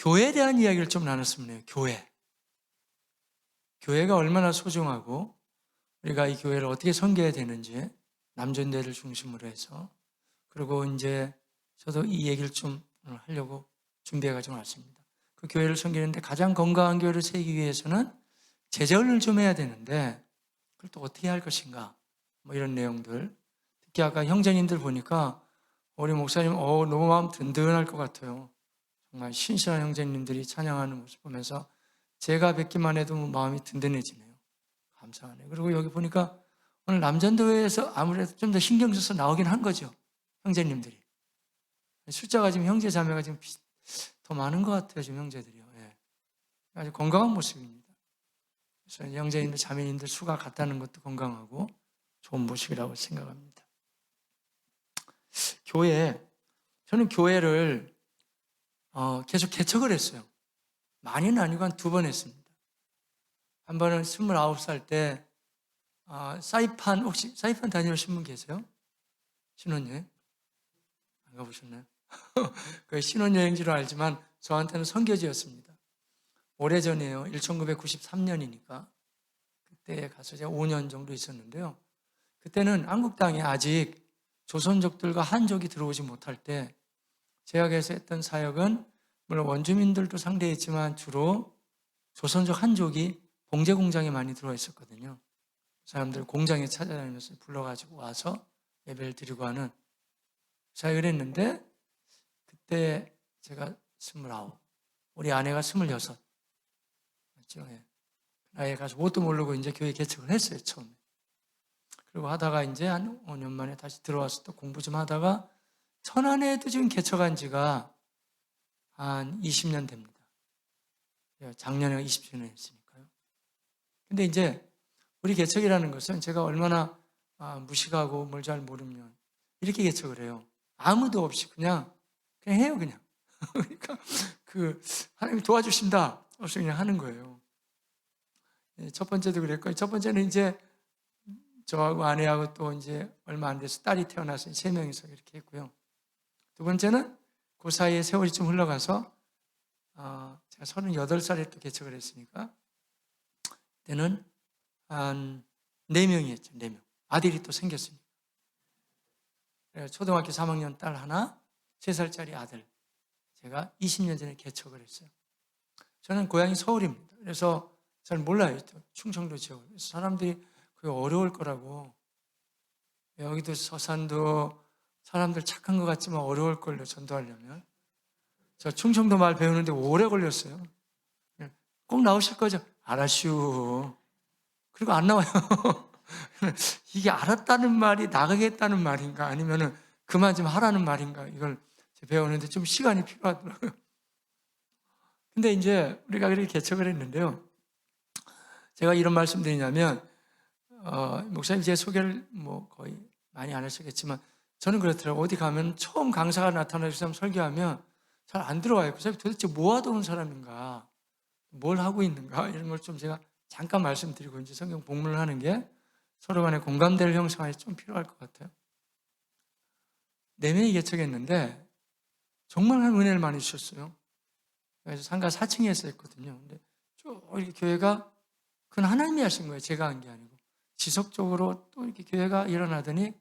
교회에 대한 이야기를 좀 나눴으면 해요. 교회가 얼마나 소중하고 우리가 이 교회를 어떻게 섬겨야 되는지 남전대를 중심으로 해서, 그리고 이제 저도 이 얘기를 좀 오늘 하려고 준비해가지고 왔습니다. 그 교회를 섬기는데 가장 건강한 교회를 세우기 위해서는 제자훈련을 좀 해야 되는데 그걸 또 어떻게 할 것인가, 뭐 이런 내용들. 특히 아까 형제님들 보니까 우리 목사님 너무 마음 든든할 것 같아요. 정말 신실한 형제님들이 찬양하는 모습 보면서 제가 뵙기만 해도 마음이 든든해지네요. 감사하네요. 그리고 여기 보니까 오늘 남전도회에서 아무래도 좀 더 신경 써서 나오긴 한 거죠. 형제님들이. 숫자가 지금 형제 자매가 지금 더 많은 것 같아요. 지금 형제들이요. 예. 아주 건강한 모습입니다. 그래서 형제님들 자매님들 수가 같다는 것도 건강하고 좋은 모습이라고 생각합니다. 저는 교회를 계속 개척을 했어요. 많이는 아니고 한 2번 했습니다. 한 번은 29살 때 사이판, 혹시 사이판 다녀오신 분 계세요? 신혼여행? 안 가보셨나요? 그 신혼여행지로 알지만 저한테는 선교지였습니다. 오래전이에요. 1993년이니까. 그때 가서 제가 5년 정도 있었는데요. 그때는 한국 땅에 아직 조선족들과 한족이 들어오지 못할 때 제가 그래서 했던 사역은 물론 원주민들도 상대했지만 주로 조선족 한족이 봉제 공장에 많이 들어와 있었거든요. 사람들 공장에 찾아다니면서 불러가지고 와서 예배를 드리고 하는 사역을 했는데, 그때 제가 29, 우리 아내가 26. 맞죠? 예. 나이에 가서 뭣도 모르고 이제 교회 개척을 했어요, 처음에. 그리고 하다가 이제 한 5년 만에 다시 들어와서 또 공부 좀 하다가 천안에도 지금 개척한 지가 한 20년 됩니다. 작년에 20주년 했으니까요. 근데 이제 우리 개척이라는 것은 제가 얼마나 무식하고 뭘 잘 모르면 이렇게 개척을 해요. 아무도 없이 그냥 해요, 그냥. 그러니까 하나님이 도와주신다. 없이 그냥 하는 거예요. 첫 번째도 그랬고, 첫 번째는 이제 저하고 아내하고 또 이제 얼마 안 돼서 딸이 태어나서 3명이서 이렇게 했고요. 두 번째는 그 사이에 세월이 좀 흘러가서 제가 38살에 또 개척을 했으니까 그때는 한 4명이었죠. 4명. 아들이 또 생겼습니다. 초등학교 3학년 딸 하나, 3살짜리 아들. 제가 20년 전에 개척을 했어요. 저는 고향이 서울입니다. 그래서 잘 몰라요. 충청도 지역을. 그래서 사람들이 그게 어려울 거라고. 여기도 서산도 사람들 착한 것 같지만 어려울 걸요, 전도하려면. 저 충청도 말 배우는데 오래 걸렸어요. 꼭 나오실 거죠? 알았슈. 그리고 안 나와요. 이게 알았다는 말이 나가겠다는 말인가, 아니면은 그만 좀 하라는 말인가, 이걸 배우는데 좀 시간이 필요하더라고요. 근데 이제 우리가 그렇게 개척을 했는데요. 제가 이런 말씀 드리냐면, 목사님 제 소개를 뭐 거의 많이 안 하시겠지만, 저는 그렇더라고요. 어디 가면 처음 강사가 나타나서 설교하면 잘 안 들어와요. 그 사람이 도대체 뭐 하다 온 사람인가, 뭘 하고 있는가, 이런 걸 좀 제가 잠깐 말씀드리고 이제 성경 복문을 하는 게 서로 간에 공감대를 형성하기 좀 필요할 것 같아요. 4명이 개척했는데 정말 은혜를 많이 주셨어요. 그래서 상가 4층에 했었거든요. 근데 쭉 이렇게 교회가, 그건 하나님이 하신 거예요. 제가 한 게 아니고. 지속적으로 또 이렇게 교회가 일어나더니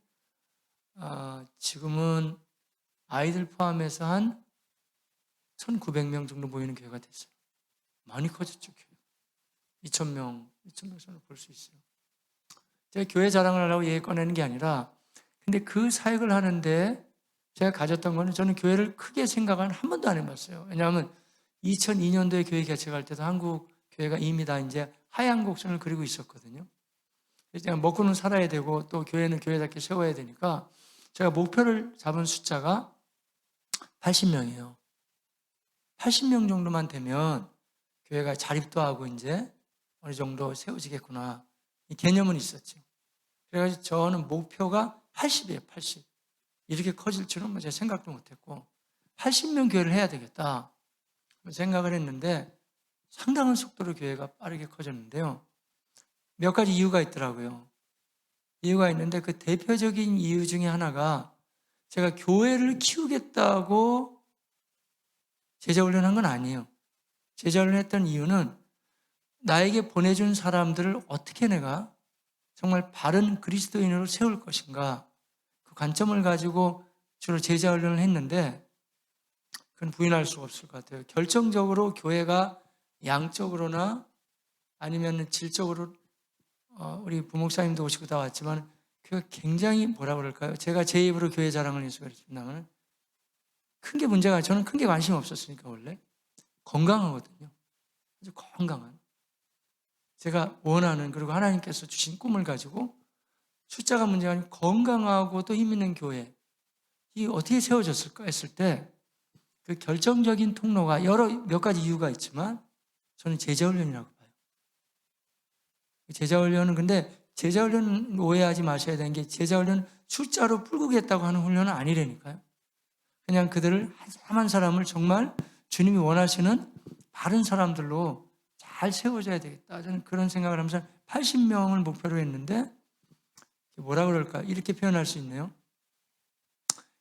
지금은 아이들 포함해서 한 1,900명 정도 모이는 교회가 됐어요. 많이 커졌죠, 교회. 2,000명 선을 볼 수 있어요. 제가 교회 자랑을 하려고 얘기 꺼내는 게 아니라, 근데 그 사역을 하는데 제가 가졌던 거는, 저는 교회를 크게 생각은 한 번도 안 해봤어요. 왜냐하면 2002년도에 교회 개척할 때도 한국 교회가 이미 다 이제 하얀 곡선을 그리고 있었거든요. 그래서 제가 먹고는 살아야 되고 또 교회는 교회답게 세워야 되니까 제가 목표를 잡은 숫자가 80명이에요. 80명 정도만 되면 교회가 자립도 하고 이제 어느 정도 세워지겠구나, 이 개념은 있었죠. 그래서 저는 목표가 80이에요, 80. 이렇게 커질 줄은 제가 생각도 못했고 80명 교회를 해야 되겠다 생각을 했는데, 상당한 속도로 교회가 빠르게 커졌는데요. 몇 가지 이유가 있더라고요. 이유가 있는데 그 대표적인 이유 중에 하나가, 제가 교회를 키우겠다고 제자훈련한 건 아니에요. 제자훈련을 했던 이유는 나에게 보내준 사람들을 어떻게 내가 정말 바른 그리스도인으로 세울 것인가, 그 관점을 가지고 주로 제자훈련을 했는데, 그건 부인할 수가 없을 것 같아요. 결정적으로 교회가 양적으로나 아니면 질적으로 우리 부목사님도 오시고 다 왔지만 교회가 굉장히 뭐라 그럴까요? 제가 제 입으로 교회 자랑을 해서 그랬습니다만 큰 게 문제가, 저는 큰 게 관심 없었으니까 원래 건강하거든요. 아주 건강한, 제가 원하는, 그리고 하나님께서 주신 꿈을 가지고 숫자가 문제가 아니고 건강하고 또 힘 있는 교회, 이 어떻게 세워졌을까 했을 때 그 결정적인 통로가 몇 가지 이유가 있지만 저는 제자훈련이라고 봐요. 제자훈련은, 근데 제자훈련 오해하지 마셔야 되는 게, 제자훈련 숫자로 풀고겠다고 하는 훈련은 아니라니까요. 그냥 그들을 한 사람을 정말 주님이 원하시는 바른 사람들로 잘 세워줘야 되겠다, 저는 그런 생각을 하면서 80명을 목표로 했는데, 뭐라 그럴까, 이렇게 표현할 수 있네요.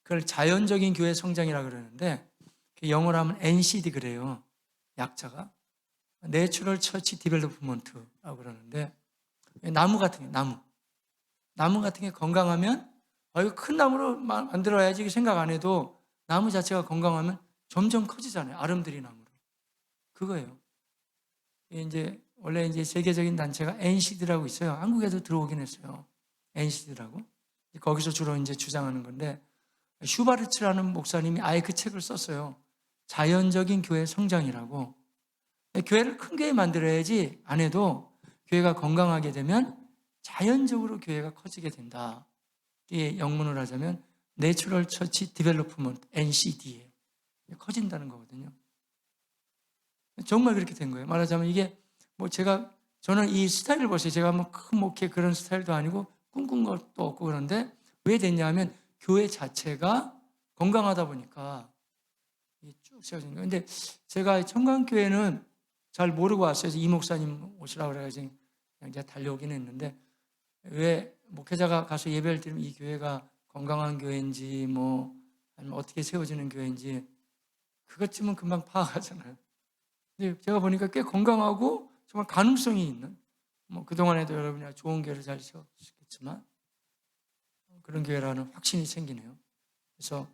그걸 자연적인 교회 성장이라고 그러는데, 영어로 하면 NCD 그래요, 약자가. Natural Church Development라고 그러는데, 나무 같은 게, 나무 같은 게 건강하면 이거 큰 나무로 만들어야지 생각 안 해도 나무 자체가 건강하면 점점 커지잖아요. 아름드리 나무로. 그거예요. 이제 원래 이제 세계적인 단체가 NCD라고 있어요. 한국에도 들어오긴 했어요. NCD라고. 거기서 주로 이제 주장하는 건데, 슈바르츠라는 목사님이 아예 그 책을 썼어요. 자연적인 교회 성장이라고. 교회를 큰 교회 만들어야지 안 해도 교회가 건강하게 되면 자연적으로 교회가 커지게 된다. 이게 영문으로 하자면 Natural Church Development, NCD예요. 커진다는 거거든요. 정말 그렇게 된 거예요. 말하자면 이게 뭐 저는 이 스타일을 보세요. 제가 뭐 큰 목회 그런 스타일도 아니고 꿈꾼 것도 없고, 그런데 왜 됐냐 하면 교회 자체가 건강하다 보니까 쭉 세워진 거예요. 근데 제가 청강교회는 잘 모르고 왔어요. 이 목사님 오시라고 그래가지고 이제 달려오긴 했는데, 왜 목회자가 가서 예배를 드리면 이 교회가 건강한 교회인지 뭐 아니면 어떻게 세워지는 교회인지 그것쯤은 금방 파악하잖아요. 근데 제가 보니까 꽤 건강하고 정말 가능성이 있는, 뭐 그동안에도 여러분이 좋은 교회를 잘 세웠겠지만 그런 교회라는 확신이 생기네요. 그래서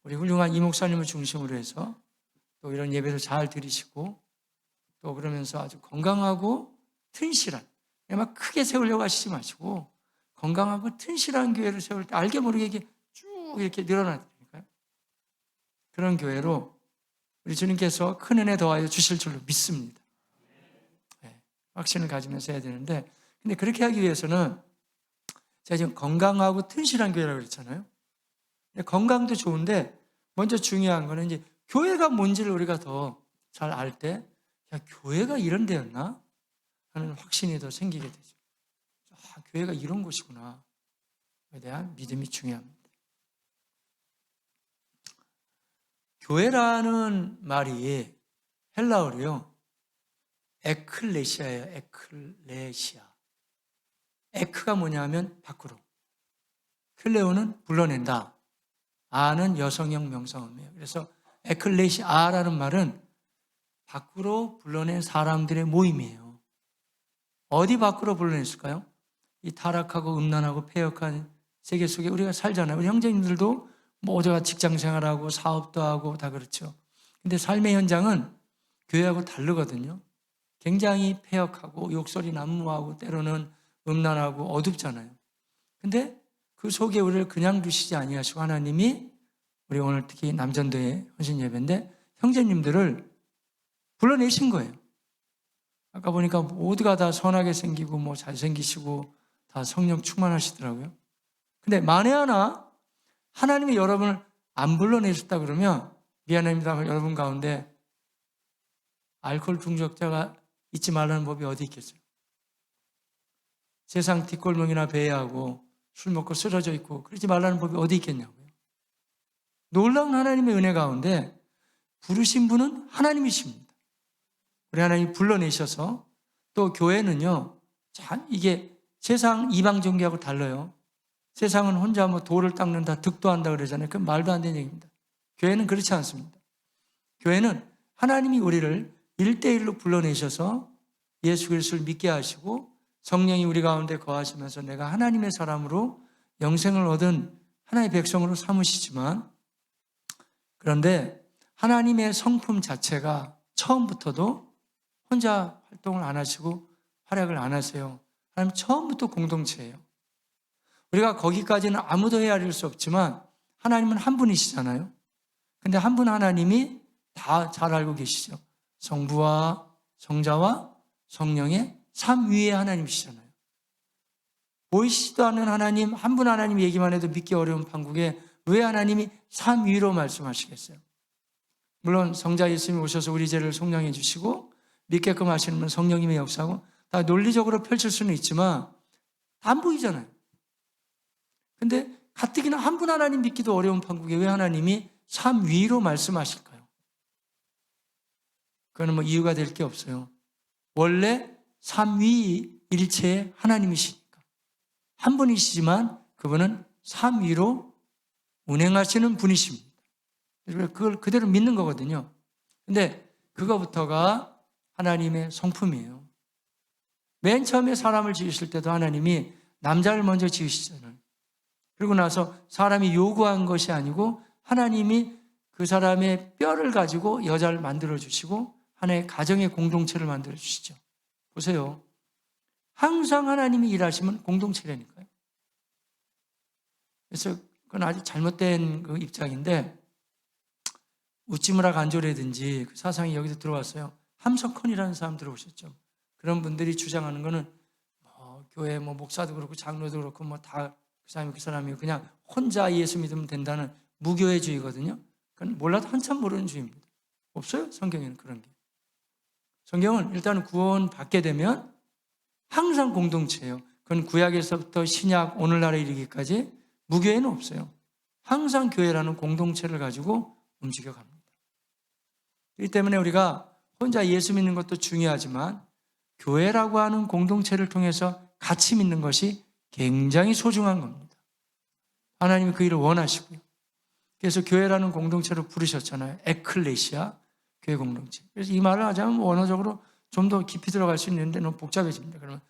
우리 훌륭한 이 목사님을 중심으로 해서 또 이런 예배를 잘 드리시고, 또 그러면서 아주 건강하고 튼실한, 막 크게 세우려고 하시지 마시고 건강하고 튼실한 교회를 세울 때 알게 모르게 이게 쭉 이렇게 늘어나니까요. 그런 교회로 우리 주님께서 큰 은혜 더하여 주실 줄로 믿습니다. 네, 확신을 가지면서 해야 되는데, 근데 그렇게 하기 위해서는 제가 지금 건강하고 튼실한 교회라고 그랬잖아요. 건강도 좋은데 먼저 중요한 거는 이제 교회가 뭔지를 우리가 더 잘 알 때, 야, 교회가 이런 데였나 하는 확신이 더 생기게 되죠. 교회가 이런 곳이구나 에 대한 믿음이 중요합니다. 교회라는 말이 헬라어로요, 에클레시아예요. 에클레시아. 에크가 뭐냐면 밖으로, 클레오는 불러낸다, 아는 여성형 명사음이에요. 그래서 에클레시아라는 말은 밖으로 불러낸 사람들의 모임이에요. 어디 밖으로 불러냈을까요? 이 타락하고 음란하고 폐역한 세계 속에 우리가 살잖아요. 우리 형제님들도 모두가 직장 생활하고 사업도 하고 다 그렇죠. 근데 삶의 현장은 교회하고 다르거든요. 굉장히 폐역하고 욕설이 난무하고 때로는 음란하고 어둡잖아요. 근데 그 속에 우리를 그냥 두시지 아니하시고 하나님이, 우리 오늘 특히 남전도의 헌신 예배인데 형제님들을 불러내신 거예요. 아까 보니까 모두가 다 선하게 생기고 뭐 잘생기시고 다 성령 충만하시더라고요. 근데 만에 하나 하나님이 여러분을 안 불러내셨다 그러면 미안합니다. 여러분 가운데 알코올 중독자가 잊지 말라는 법이 어디 있겠어요? 세상 뒷골목이나 배회하고 술 먹고 쓰러져 있고 그러지 말라는 법이 어디 있겠냐고요. 놀라운 하나님의 은혜 가운데 부르신 분은 하나님이십니다. 우리 하나님이 불러내셔서, 또 교회는요, 이게 세상 이방 종교하고 달라요. 세상은 혼자 뭐 돌을 닦는다, 득도한다 그러잖아요. 그건 말도 안 되는 얘기입니다. 교회는 그렇지 않습니다. 교회는 하나님이 우리를 1대1로 불러내셔서 예수 그리스도를 믿게 하시고 성령이 우리 가운데 거하시면서 내가 하나님의 사람으로 영생을 얻은 하나님의 백성으로 삼으시지만, 그런데 하나님의 성품 자체가 처음부터도 혼자 활동을 안 하시고 활약을 안 하세요. 하나님 처음부터 공동체예요. 우리가 거기까지는 아무도 헤아릴 수 없지만 하나님은 한 분이시잖아요. 근데 한 분 하나님이 다 잘 알고 계시죠. 성부와 성자와 성령의 삼위의 하나님이시잖아요. 보이시지도 않는 하나님, 한 분 하나님 얘기만 해도 믿기 어려운 판국에 왜 하나님이 삼위로 말씀하시겠어요? 물론 성자 예수님이 오셔서 우리 죄를 속량해 주시고 믿게끔 하시는 분 성령님의 역사고 다 논리적으로 펼칠 수는 있지만 다 안 보이잖아요. 근데 가뜩이나 한 분 하나님 믿기도 어려운 판국에 왜 하나님이 삼위로 말씀하실까요? 그거는 뭐 이유가 될 게 없어요. 원래 삼위일체의 하나님이시니까. 한 분이시지만 그분은 삼위로 운행하시는 분이십니다. 그걸 그대로 믿는 거거든요. 근데 그거부터가 하나님의 성품이에요. 맨 처음에 사람을 지으실 때도 하나님이 남자를 먼저 지으시잖아요. 그리고 나서 사람이 요구한 것이 아니고 하나님이 그 사람의 뼈를 가지고 여자를 만들어 주시고 하나의 가정의 공동체를 만들어 주시죠. 보세요. 항상 하나님이 일하시면 공동체라니까요. 그래서 그건 아주 잘못된 그 입장인데, 우찌무라 간조라든지 그 사상이 여기서 들어왔어요. 함석헌이라는 사람 들어오셨죠. 그런 분들이 주장하는 거는 교회 목사도 그렇고 장로도 그렇고 다 그 사람이 그냥 혼자 예수 믿으면 된다는 무교회주의거든요. 그건 몰라도 한참 모르는 주의입니다. 없어요, 성경에는 그런 게. 성경은 일단 구원 받게 되면 항상 공동체예요. 그건 구약에서부터 신약 오늘날에 이르기까지 무교회는 없어요. 항상 교회라는 공동체를 가지고 움직여 갑니다. 그렇기 때문에 우리가 혼자 예수 믿는 것도 중요하지만 교회라고 하는 공동체를 통해서 같이 믿는 것이 굉장히 소중한 겁니다. 하나님이 그 일을 원하시고요. 그래서 교회라는 공동체로 부르셨잖아요. 에클레시아, 교회 공동체. 그래서 이 말을 하자면 원어적으로 좀 더 깊이 들어갈 수 있는데 너무 복잡해집니다. 그러면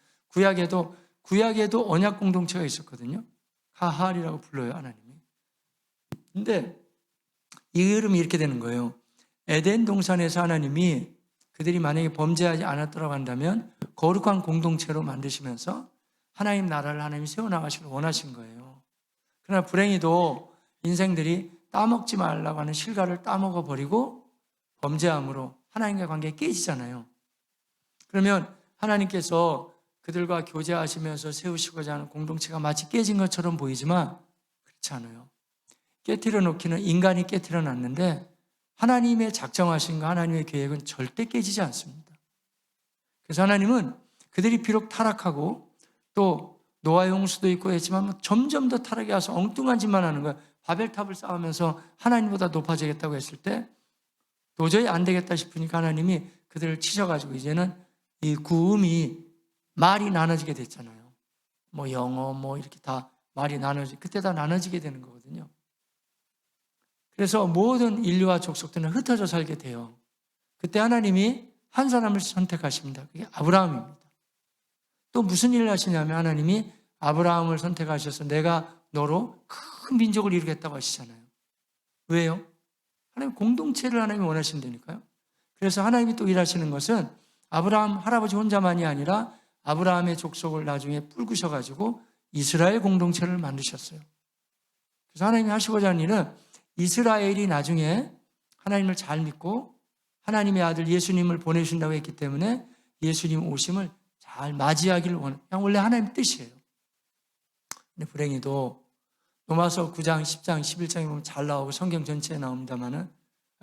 구약에도 언약 공동체가 있었거든요. 하할이라고 불러요, 하나님이. 근데 이 흐름이 이렇게 되는 거예요. 에덴 동산에서 하나님이 그들이 만약에 범죄하지 않았더라고 한다면 거룩한 공동체로 만드시면서 하나님 나라를 하나님이 세워나가시길 원하신 거예요. 그러나 불행히도 인생들이 따먹지 말라고 하는 실과를 따먹어버리고 범죄함으로 하나님과의 관계가 깨지잖아요. 그러면 하나님께서 그들과 교제하시면서 세우시고자 하는 공동체가 마치 깨진 것처럼 보이지만 그렇지 않아요. 깨트려 놓기는 인간이 깨트려 놨는데 하나님의 작정하신 하나님의 계획은 절대 깨지지 않습니다. 그래서 하나님은 그들이 비록 타락하고 또 노아 홍수도 있고 했지만 점점 더 타락이 와서 엉뚱한 짓만 하는 거예요. 바벨탑을 쌓으면서 하나님보다 높아지겠다고 했을 때 도저히 안 되겠다 싶으니까 하나님이 그들을 치셔가지고 이제는 이 구음이 말이 나눠지게 됐잖아요. 영어 이렇게 다 말이 그때 다 나눠지게 되는 거거든요. 그래서 모든 인류와 족속들은 흩어져 살게 돼요. 그때 하나님이 한 사람을 선택하십니다. 그게 아브라함입니다. 또 무슨 일을 하시냐면 하나님이 아브라함을 선택하셔서 내가 너로 큰 민족을 이루겠다고 하시잖아요. 왜요? 하나님 공동체를 하나님이 원하신다니까요. 그래서 하나님이 또 일하시는 것은 아브라함 할아버지 혼자만이 아니라 아브라함의 족속을 나중에 뿔구셔가지고 이스라엘 공동체를 만드셨어요. 그래서 하나님이 하시고자 하는 일은 이스라엘이 나중에 하나님을 잘 믿고 하나님의 아들 예수님을 보내신다고 했기 때문에 예수님 오심을 잘 맞이하기를 원해요. 그냥 원래 하나님의 뜻이에요. 근데 불행히도 로마서 9장, 10장, 11장에 보면 잘 나오고 성경 전체에 나옵니다만은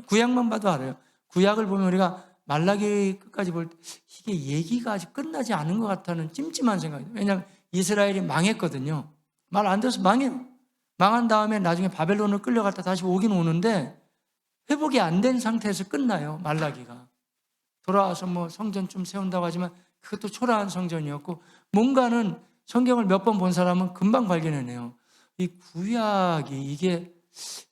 구약만 봐도 알아요. 구약을 보면 우리가 말라기 끝까지 볼 때 이게 얘기가 아직 끝나지 않은 것 같다는 찜찜한 생각이 들어요. 왜냐하면 이스라엘이 망했거든요. 말 안 들어서 망해요. 망한 다음에 나중에 바벨론을 끌려갔다 다시 오긴 오는데 회복이 안 된 상태에서 끝나요. 말라기가. 돌아와서 성전 좀 세운다고 하지만 그것도 초라한 성전이었고 뭔가는 성경을 몇 번 본 사람은 금방 발견해내요. 이 구약이 이게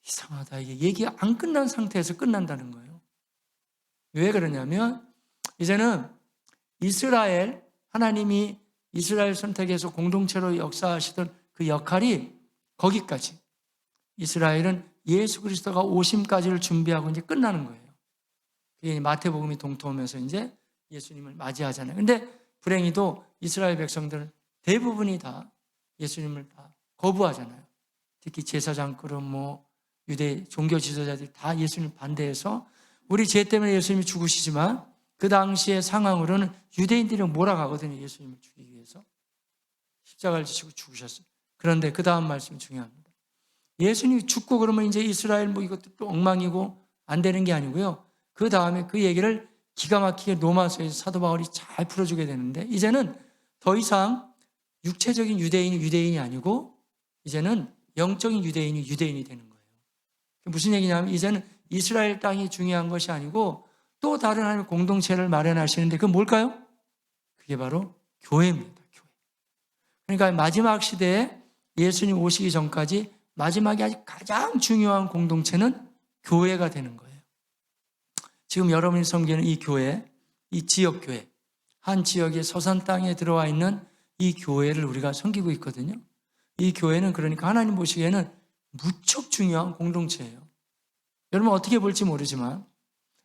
이상하다. 이게 얘기가 안 끝난 상태에서 끝난다는 거예요. 왜 그러냐면 이제는 이스라엘, 하나님이 이스라엘 선택해서 공동체로 역사하시던 그 역할이 거기까지. 이스라엘은 예수 그리스도가 오심까지를 준비하고 이제 끝나는 거예요. 그게 마태복음이 동토하면서 이제 예수님을 맞이하잖아요. 근데 불행히도 이스라엘 백성들은 대부분이 다 예수님을 다 거부하잖아요. 특히 제사장급은 유대 종교 지도자들이 다 예수님 반대해서 우리 죄 때문에 예수님이 죽으시지만 그 당시의 상황으로는 유대인들이 몰아가거든요. 예수님을 죽이기 위해서. 십자가를 지시고 죽으셨어요. 그런데 그 다음 말씀이 중요합니다. 예수님이 죽고 그러면 이제 이스라엘 이것도 또 엉망이고 안 되는 게 아니고요. 그 다음에 그 얘기를 기가 막히게 로마서에서 사도 바울이 잘 풀어주게 되는데 이제는 더 이상 육체적인 유대인이 유대인이 아니고 이제는 영적인 유대인이 유대인이 되는 거예요. 무슨 얘기냐면 이제는 이스라엘 땅이 중요한 것이 아니고 또 다른 하나님의 공동체를 마련하시는데 그건 뭘까요? 그게 바로 교회입니다. 교회. 그러니까 마지막 시대에 예수님 오시기 전까지 마지막에 아주 가장 중요한 공동체는 교회가 되는 거예요. 지금 여러분이 섬기는 이 교회, 이 지역교회, 한 지역의 서산 땅에 들어와 있는 이 교회를 우리가 섬기고 있거든요. 이 교회는 그러니까 하나님 보시기에는 무척 중요한 공동체예요. 여러분 어떻게 볼지 모르지만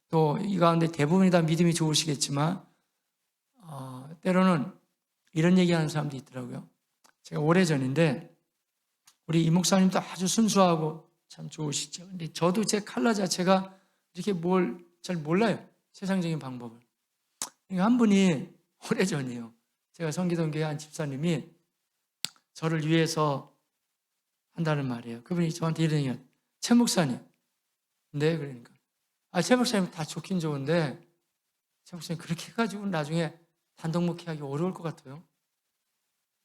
또 이 가운데 대부분이 다 믿음이 좋으시겠지만 때로는 이런 얘기하는 사람도 있더라고요. 제가 오래전인데 우리 이 목사님도 아주 순수하고 참 좋으시죠. 근데 저도 제 칼라 자체가 이렇게 뭘 잘 몰라요. 세상적인 방법을. 그러니까 한 분이 오래전이에요. 제가 섬기던 교회 한 집사님이 저를 위해서 한다는 말이에요. 그분이 저한테 이런 얘기해요. 최 목사님. 네, 그러니까. 최 목사님 다 좋긴 좋은데 최 목사님 그렇게 해가지고 나중에 단독 목회하기 어려울 것 같아요.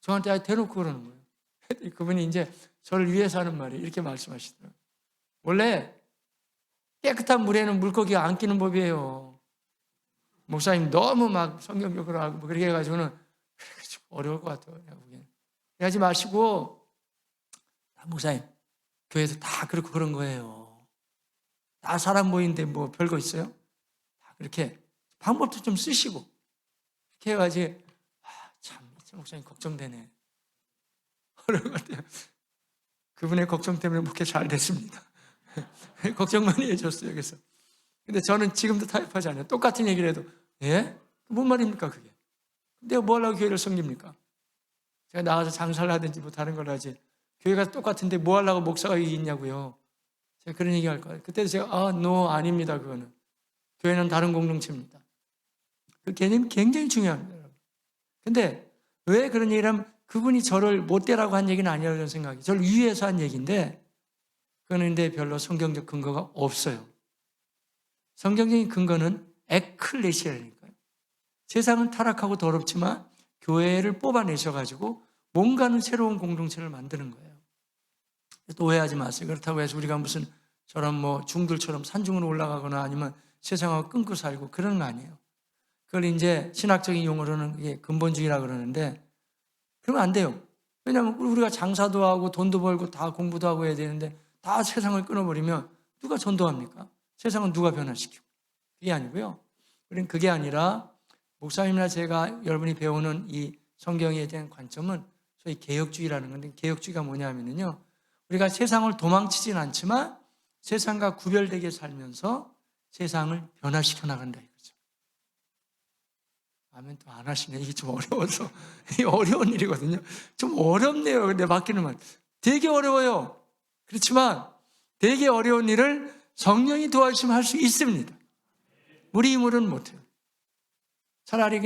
저한테 대놓고 그러는 거예요. 그분이 이제 저를 위해서 하는 말이에요. 이렇게 말씀하시더라고요. 원래 깨끗한 물에는 물고기가 안 끼는 법이에요. 목사님 너무 막 성경적으로 하고 그렇게 해가지고는 어려울 것 같아요. 하지 마시고 목사님 교회에서 다 그렇고 그런 거예요. 다 사람 모이는데 뭐 별거 있어요? 다 그렇게 방법도 좀 쓰시고 이렇게 해가지고 참 목사님 걱정되네. 그런 것 같아요. 그분의 걱정 때문에 목회 잘 됐습니다. 걱정 많이 해줬어요. 그래서 근데 저는 지금도 타협하지 않아요. 똑같은 얘기를 해도 예? 뭔 말입니까 그게? 내가 뭐 하려고 교회를 섬깁니까? 제가 나가서 장사를 하든지 뭐 다른 걸 하지 교회가 똑같은데 뭐 하려고 목사가 여기 있냐고요. 제가 그런 얘기 할 거예요. 그때도 제가 아닙니다. 그거는 교회는 다른 공동체입니다. 그 개념이 굉장히 중요합니다. 여러분. 근데 왜 그런 얘기를 하면 그분이 저를 못되라고 한 얘기는 아니라고 저는 생각해요. 저를 위해서 한 얘기인데 그거는 근데 별로 성경적 근거가 없어요. 성경적인 근거는 에클레시아니까요. 세상은 타락하고 더럽지만 교회를 뽑아내셔가지고 뭔가는 새로운 공동체를 만드는 거예요. 또 오해하지 마세요. 그렇다고 해서 우리가 무슨 저런 중들처럼 산중으로 올라가거나 아니면 세상하고 끊고 살고 그런 거 아니에요. 그걸 이제 신학적인 용어로는 이게 근본주의라고 그러는데 그러면 안 돼요. 왜냐하면 우리가 장사도 하고 돈도 벌고 다 공부도 하고 해야 되는데 다 세상을 끊어버리면 누가 전도합니까? 세상은 누가 변화시키고? 그게 아니고요. 우리는 그게 아니라 목사님이나 제가 여러분이 배우는 이 성경에 대한 관점은 소위 개혁주의라는 건데 개혁주의가 뭐냐면요. 우리가 세상을 도망치진 않지만 세상과 구별되게 살면서 세상을 변화시켜 나간다 이거죠. 아멘 또 안 하시네. 이게 좀 어려워서. 이게 어려운 일이거든요. 좀 어렵네요. 근데 맡기는 말. 되게 어려워요. 그렇지만 되게 어려운 일을 성령이 도와주시면 할 수 있습니다. 우리 힘으로는 못해요. 차라리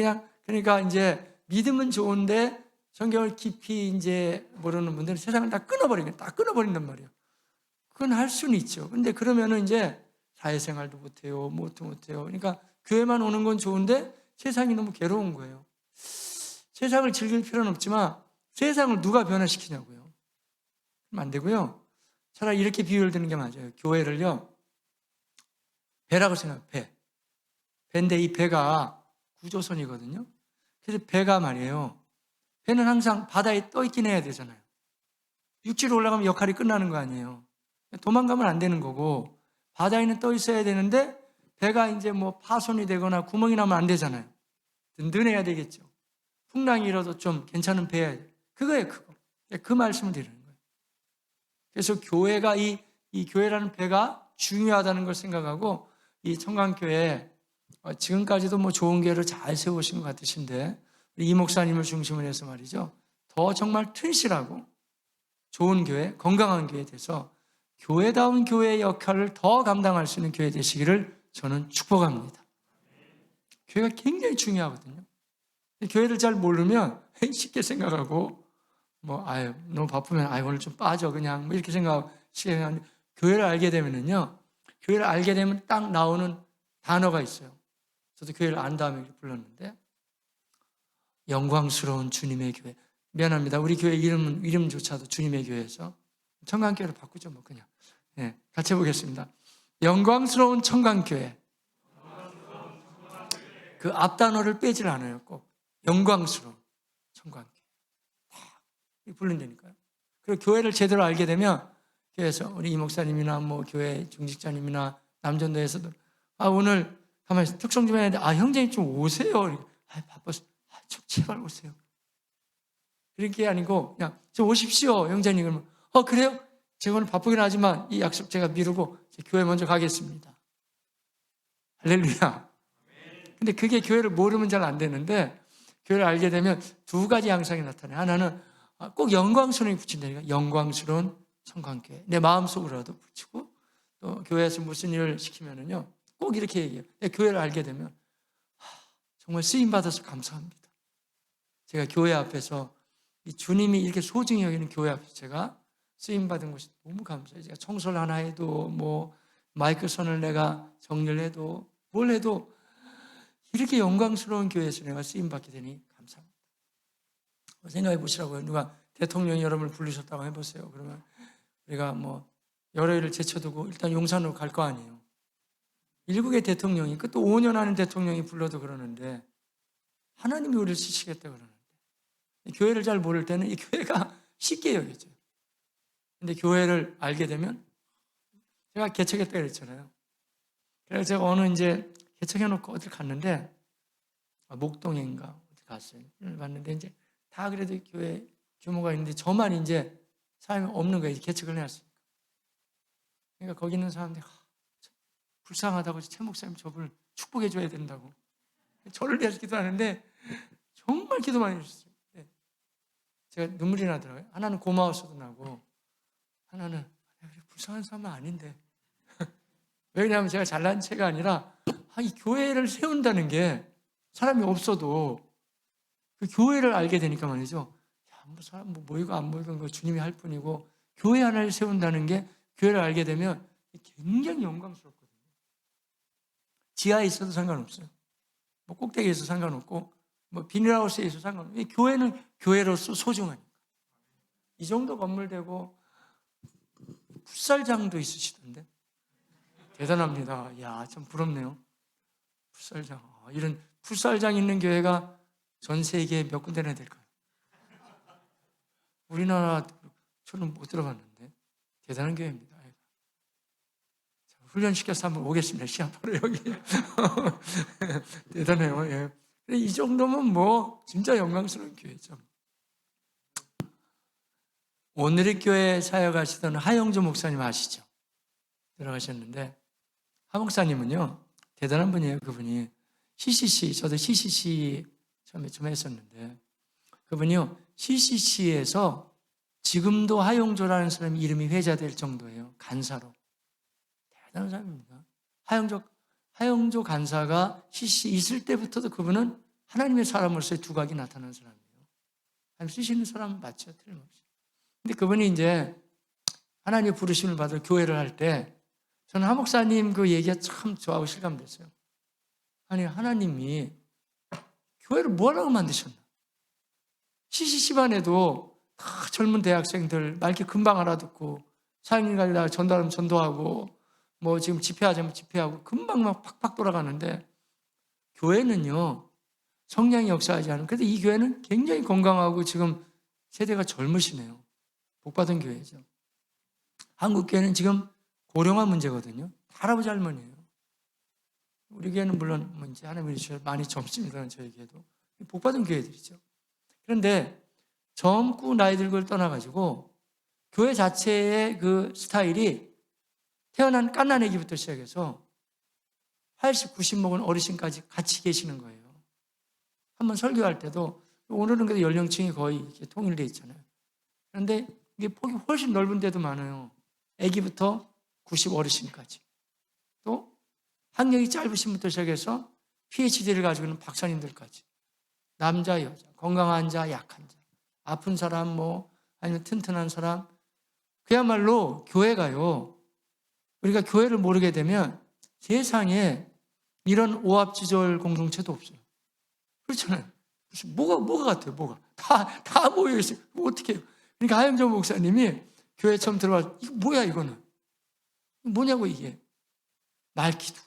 그러니까 이제 믿음은 좋은데 성경을 깊이 이제 모르는 분들은 세상을 다 끊어버린단 말이에요. 그건 할 수는 있죠. 근데 그러면은 이제 사회생활도 못해요. 못해요. 그러니까 교회만 오는 건 좋은데 세상이 너무 괴로운 거예요. 세상을 즐길 필요는 없지만 세상을 누가 변화시키냐고요. 그럼 안 되고요. 차라리 이렇게 비유를 드는 게 맞아요. 교회를요. 배라고 생각해요. 배. 배인데 이 배가 구조선이거든요. 그래서 배가 말이에요. 배는 항상 바다에 떠 있긴 해야 되잖아요. 육지로 올라가면 역할이 끝나는 거 아니에요. 도망가면 안 되는 거고 바다에는 떠 있어야 되는데 배가 이제 뭐 파손이 되거나 구멍이 나면 안 되잖아요. 든든해야 되겠죠. 풍랑이 일어도 좀 괜찮은 배야 돼. 그거예요, 그거. 그 말씀을 드리는 거예요. 그래서 교회가 이 교회라는 배가 중요하다는 걸 생각하고 이 청강교회 지금까지도 뭐 좋은 교회를 잘 세우신 것 같으신데 이 목사님을 중심으로 해서 말이죠. 더 정말 튼실하고 좋은 교회, 건강한 교회에 대해서 교회다운 교회의 역할을 더 감당할 수 있는 교회 되시기를 저는 축복합니다. 교회가 굉장히 중요하거든요. 교회를 잘 모르면 쉽게 생각하고 너무 바쁘면 오늘 좀 빠져 그냥 이렇게 생각하고 쉽게 생각하는데 교회를 알게 되면은요. 교회를 알게 되면 딱 나오는 단어가 있어요. 저도 교회를 안 다음에 불렀는데 영광스러운 주님의 교회. 미안합니다. 우리 교회 이름조차도 주님의 교회에서 청강교회로 바꾸죠 뭐 그냥. 네, 같이 해보겠습니다. 영광스러운 청강교회. 그 앞 단어를 빼질 않아요. 꼭 영광스러운 청강교회. 다 부른다니까요. 그리고 교회를 제대로 알게 되면 교회에서 우리 이 목사님이나 뭐 교회 중직자님이나 남전도에서도 오늘 가만히 특성 좀 해야 되는데 형제님 좀 오세요. 바빠서 좀 제발 오세요. 그렇게 아니고 그냥 좀 오십시오 형제님. 그러면 그래요? 제가 오늘 바쁘긴 하지만 이 약속 제가 미루고 교회 먼저 가겠습니다. 할렐루야. 근데 그게 교회를 모르면 잘 안 되는데 교회를 알게 되면 두 가지 양상이 나타나요. 하나는 꼭 영광스러움이 붙인다니까. 영광스러운 청강교회. 내 마음속으로라도 붙이고 또 교회에서 무슨 일을 시키면은요 꼭 이렇게 얘기해요. 교회를 알게 되면 정말 쓰임받아서 감사합니다. 제가 교회 앞에서 이 주님이 이렇게 소중히 여기는 교회 앞에서 제가 쓰임받은 것이 너무 감사해요. 제가 청소를 하나 해도 뭐 마이크 선을 내가 정리를 해도 뭘 해도 이렇게 영광스러운 교회에서 내가 쓰임받게 되니 감사합니다. 생각해 보시라고요. 누가 대통령이 여러분을 부르셨다고 해보세요. 그러면 우리가 뭐 여러 일을 제쳐두고 일단 용산으로 갈 거 아니에요. 일국의 대통령이 또 5년 하는 대통령이 불러도 그러는데 하나님이 우리를 쓰시겠다 그러는데 교회를 잘 모를 때는 이 교회가 쉽게 여겨져요. 근데 교회를 알게 되면 제가 개척했다 그랬잖아요. 그래서 제가 어느 이제 개척해놓고 어딜 갔는데 목동인가 어디 갔어요. 갔는데 이제 다 그래도 교회 규모가 있는데 저만 이제 사람이 없는 거예요. 개척을 해놨으니까. 그러니까 거기 있는 사람들이 불쌍하다고 최 목사님 저분을 축복해 줘야 된다고 저를 위해서 기도하는데 정말 기도 많이 해주셨어요. 제가 눈물이 나더라고요. 하나는 고마워서도 나고 하나는 불쌍한 사람은 아닌데 왜냐하면 제가 잘난 체가 아니라 이 교회를 세운다는 게 사람이 없어도 그 교회를 알게 되니까 말이죠. 뭐 사람 모이고 안 모이고 거 주님이 할 뿐이고 교회 하나를 세운다는 게 교회를 알게 되면 굉장히 영광스럽거든요. 지하에 있어도 상관없어요. 뭐 꼭대기에 있어도 상관없고 뭐 비닐하우스에 있어도 상관없어요. 교회는 교회로서 소중하니까. 이 정도 건물 되고 풋살장도 있으시던데 대단합니다. 이야, 참 부럽네요. 풋살장. 이런 풋살장 있는 교회가 전 세계에 몇 군데나 될까요? 우리나라 저는 못 들어봤는데 대단한 교회입니다. 훈련시켜서 한번 오겠습니다. 시합 바로 여기. 대단해요. 예. 이 정도면 뭐 진짜 영광스러운 교회죠. 오늘의 교회 사역하시던 하영조 목사님 아시죠? 들어가셨는데 하 목사님은요 대단한 분이에요. 그분이 CCC, 저도 CCC 처음에 좀 했었는데 그분이요 CCC에서 지금도 하영조라는 사람이 이름이 회자될 정도예요. 간사로. 대단한 사람입니다. 하영조 간사가 CCC 있을 때부터도 그분은 하나님의 사람으로서의 두각이 나타나는 사람이에요. 하나님 쓰시는 사람 맞죠? 틀림없이. 근데 그분이 이제 하나님의 부르심을 받아 교회를 할 때 저는 하 목사님 그 얘기가 참 좋아하고 실감됐어요. 아니 하나님이 교회를 뭐하라고 만드셨나? CCC만 해도 다 젊은 대학생들 말 이렇게 금방 알아듣고 사역일 가려다가 전도하면 전도하고 뭐 지금 집회하자면 집회하고 금방 막 팍팍 돌아가는데 교회는요 성령이 역사하지 않으면 그래도 이 교회는 굉장히 건강하고 지금 세대가 젊으시네요. 복받은 교회죠. 한국 교회는 지금 고령화 문제거든요. 할아버지 할머니예요. 우리 교회는 물론 뭐 이제 하나님이 주셔서 많이 젊습니다. 저에게도 복받은 교회들이죠. 그런데 젊고 나이 들고를 떠나가지고 교회 자체의 그 스타일이 태어난 갓난아기부터 시작해서 80, 90 먹은 어르신까지 같이 계시는 거예요. 한번 설교할 때도 오늘은 그래도 연령층이 거의 이렇게 통일되어 있잖아요. 그런데 이게 폭이 훨씬 넓은 데도 많아요. 아기부터 90 어르신까지. 또 학력이 짧으신 분부터 시작해서 PhD를 가지고 있는 박사님들까지. 남자, 여자, 건강한 자, 약한 자, 아픈 사람, 아니면 튼튼한 사람. 그야말로 교회가요. 우리가 교회를 모르게 되면 세상에 이런 오합지졸 공동체도 없어요. 그렇잖아요. 무슨 뭐가 같아요, 뭐가. 다 모여있어요. 어떻게 해요? 그러니까 하영정 목사님이 교회 처음 들어와서 이거 뭐야, 이거는. 뭐냐고, 이게. 말기도.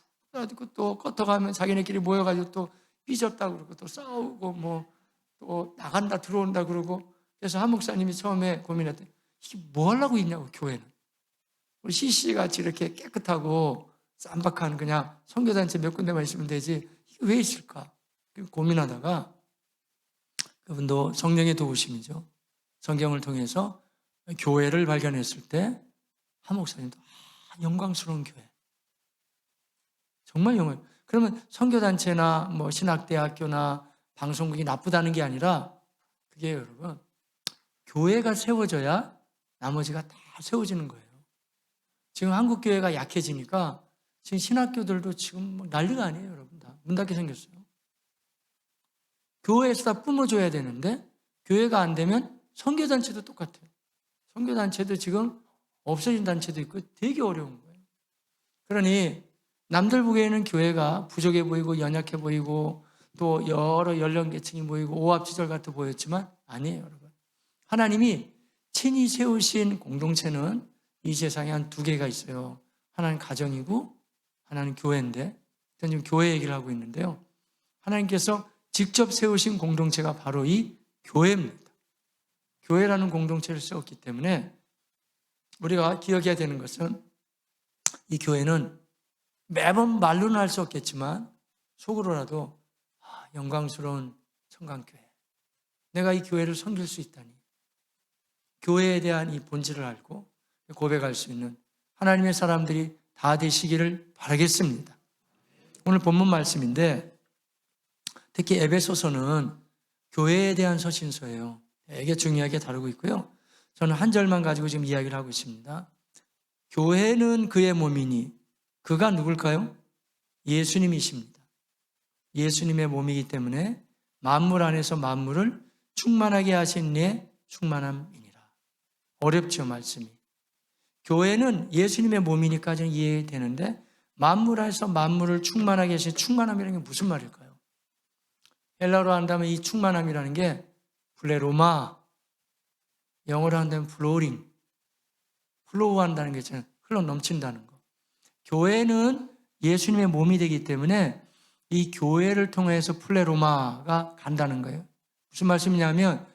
또 껐어가면 자기네끼리 모여가지고 또 삐졌다 그러고 또 싸우고 또 나간다 들어온다 그러고. 그래서 한 목사님이 처음에 고민했더니 이게 뭐 하려고 있냐고, 교회는. 우리 CC같이 이렇게 깨끗하고 쌈박한 그냥 선교단체 몇 군데만 있으면 되지 이게 왜 있을까? 고민하다가 그분도 성령의 도우심이죠. 성경을 통해서 교회를 발견했을 때 한 목사님도 영광스러운 교회. 정말 영광. 그러면 선교단체나 신학대학교나 방송국이 나쁘다는 게 아니라 그게 여러분 교회가 세워져야 나머지가 다 세워지는 거예요. 지금 한국 교회가 약해지니까 지금 신학교들도 지금 난리가 아니에요, 여러분. 다 문 닫게 생겼어요. 교회에서 다 뿜어줘야 되는데 교회가 안 되면 선교단체도 똑같아요. 선교단체도 지금 없어진 단체도 있고 되게 어려운 거예요. 그러니 남들 보기에는 교회가 부족해 보이고 연약해 보이고 또 여러 연령계층이 모이고 오합지졸 같아 보였지만 아니에요, 여러분. 하나님이 친히 세우신 공동체는 이 세상에 한 두 개가 있어요. 하나는 가정이고 하나는 교회인데, 저는 지금 교회 얘기를 하고 있는데요. 하나님께서 직접 세우신 공동체가 바로 이 교회입니다. 교회라는 공동체를 세웠기 때문에 우리가 기억해야 되는 것은 이 교회는 매번 말로는 할 수 없겠지만 속으로라도 영광스러운 청강교회. 내가 이 교회를 섬길 수 있다니. 교회에 대한 이 본질을 알고 고백할 수 있는 하나님의 사람들이 다 되시기를 바라겠습니다. 오늘 본문 말씀인데 특히 에베소서는 교회에 대한 서신서예요. 되게 중요하게 다루고 있고요. 저는 한 절만 가지고 지금 이야기를 하고 있습니다. 교회는 그의 몸이니 그가 누굴까요? 예수님이십니다. 예수님의 몸이기 때문에 만물 안에서 만물을 충만하게 하신 이의 충만함이니라. 어렵죠, 말씀이. 교회는 예수님의 몸이니까지는 이해되는데 만물 안에서 만물을 충만하게 하신 충만함이라는 게 무슨 말일까요? 헬라어로 한다면 이 충만함이라는 게 플레로마, 영어로 한다면 플로링, 플로우 한다는 게 있잖아요. 흘러 넘친다는 거. 교회는 예수님의 몸이 되기 때문에 이 교회를 통해서 플레로마가 간다는 거예요. 무슨 말씀이냐면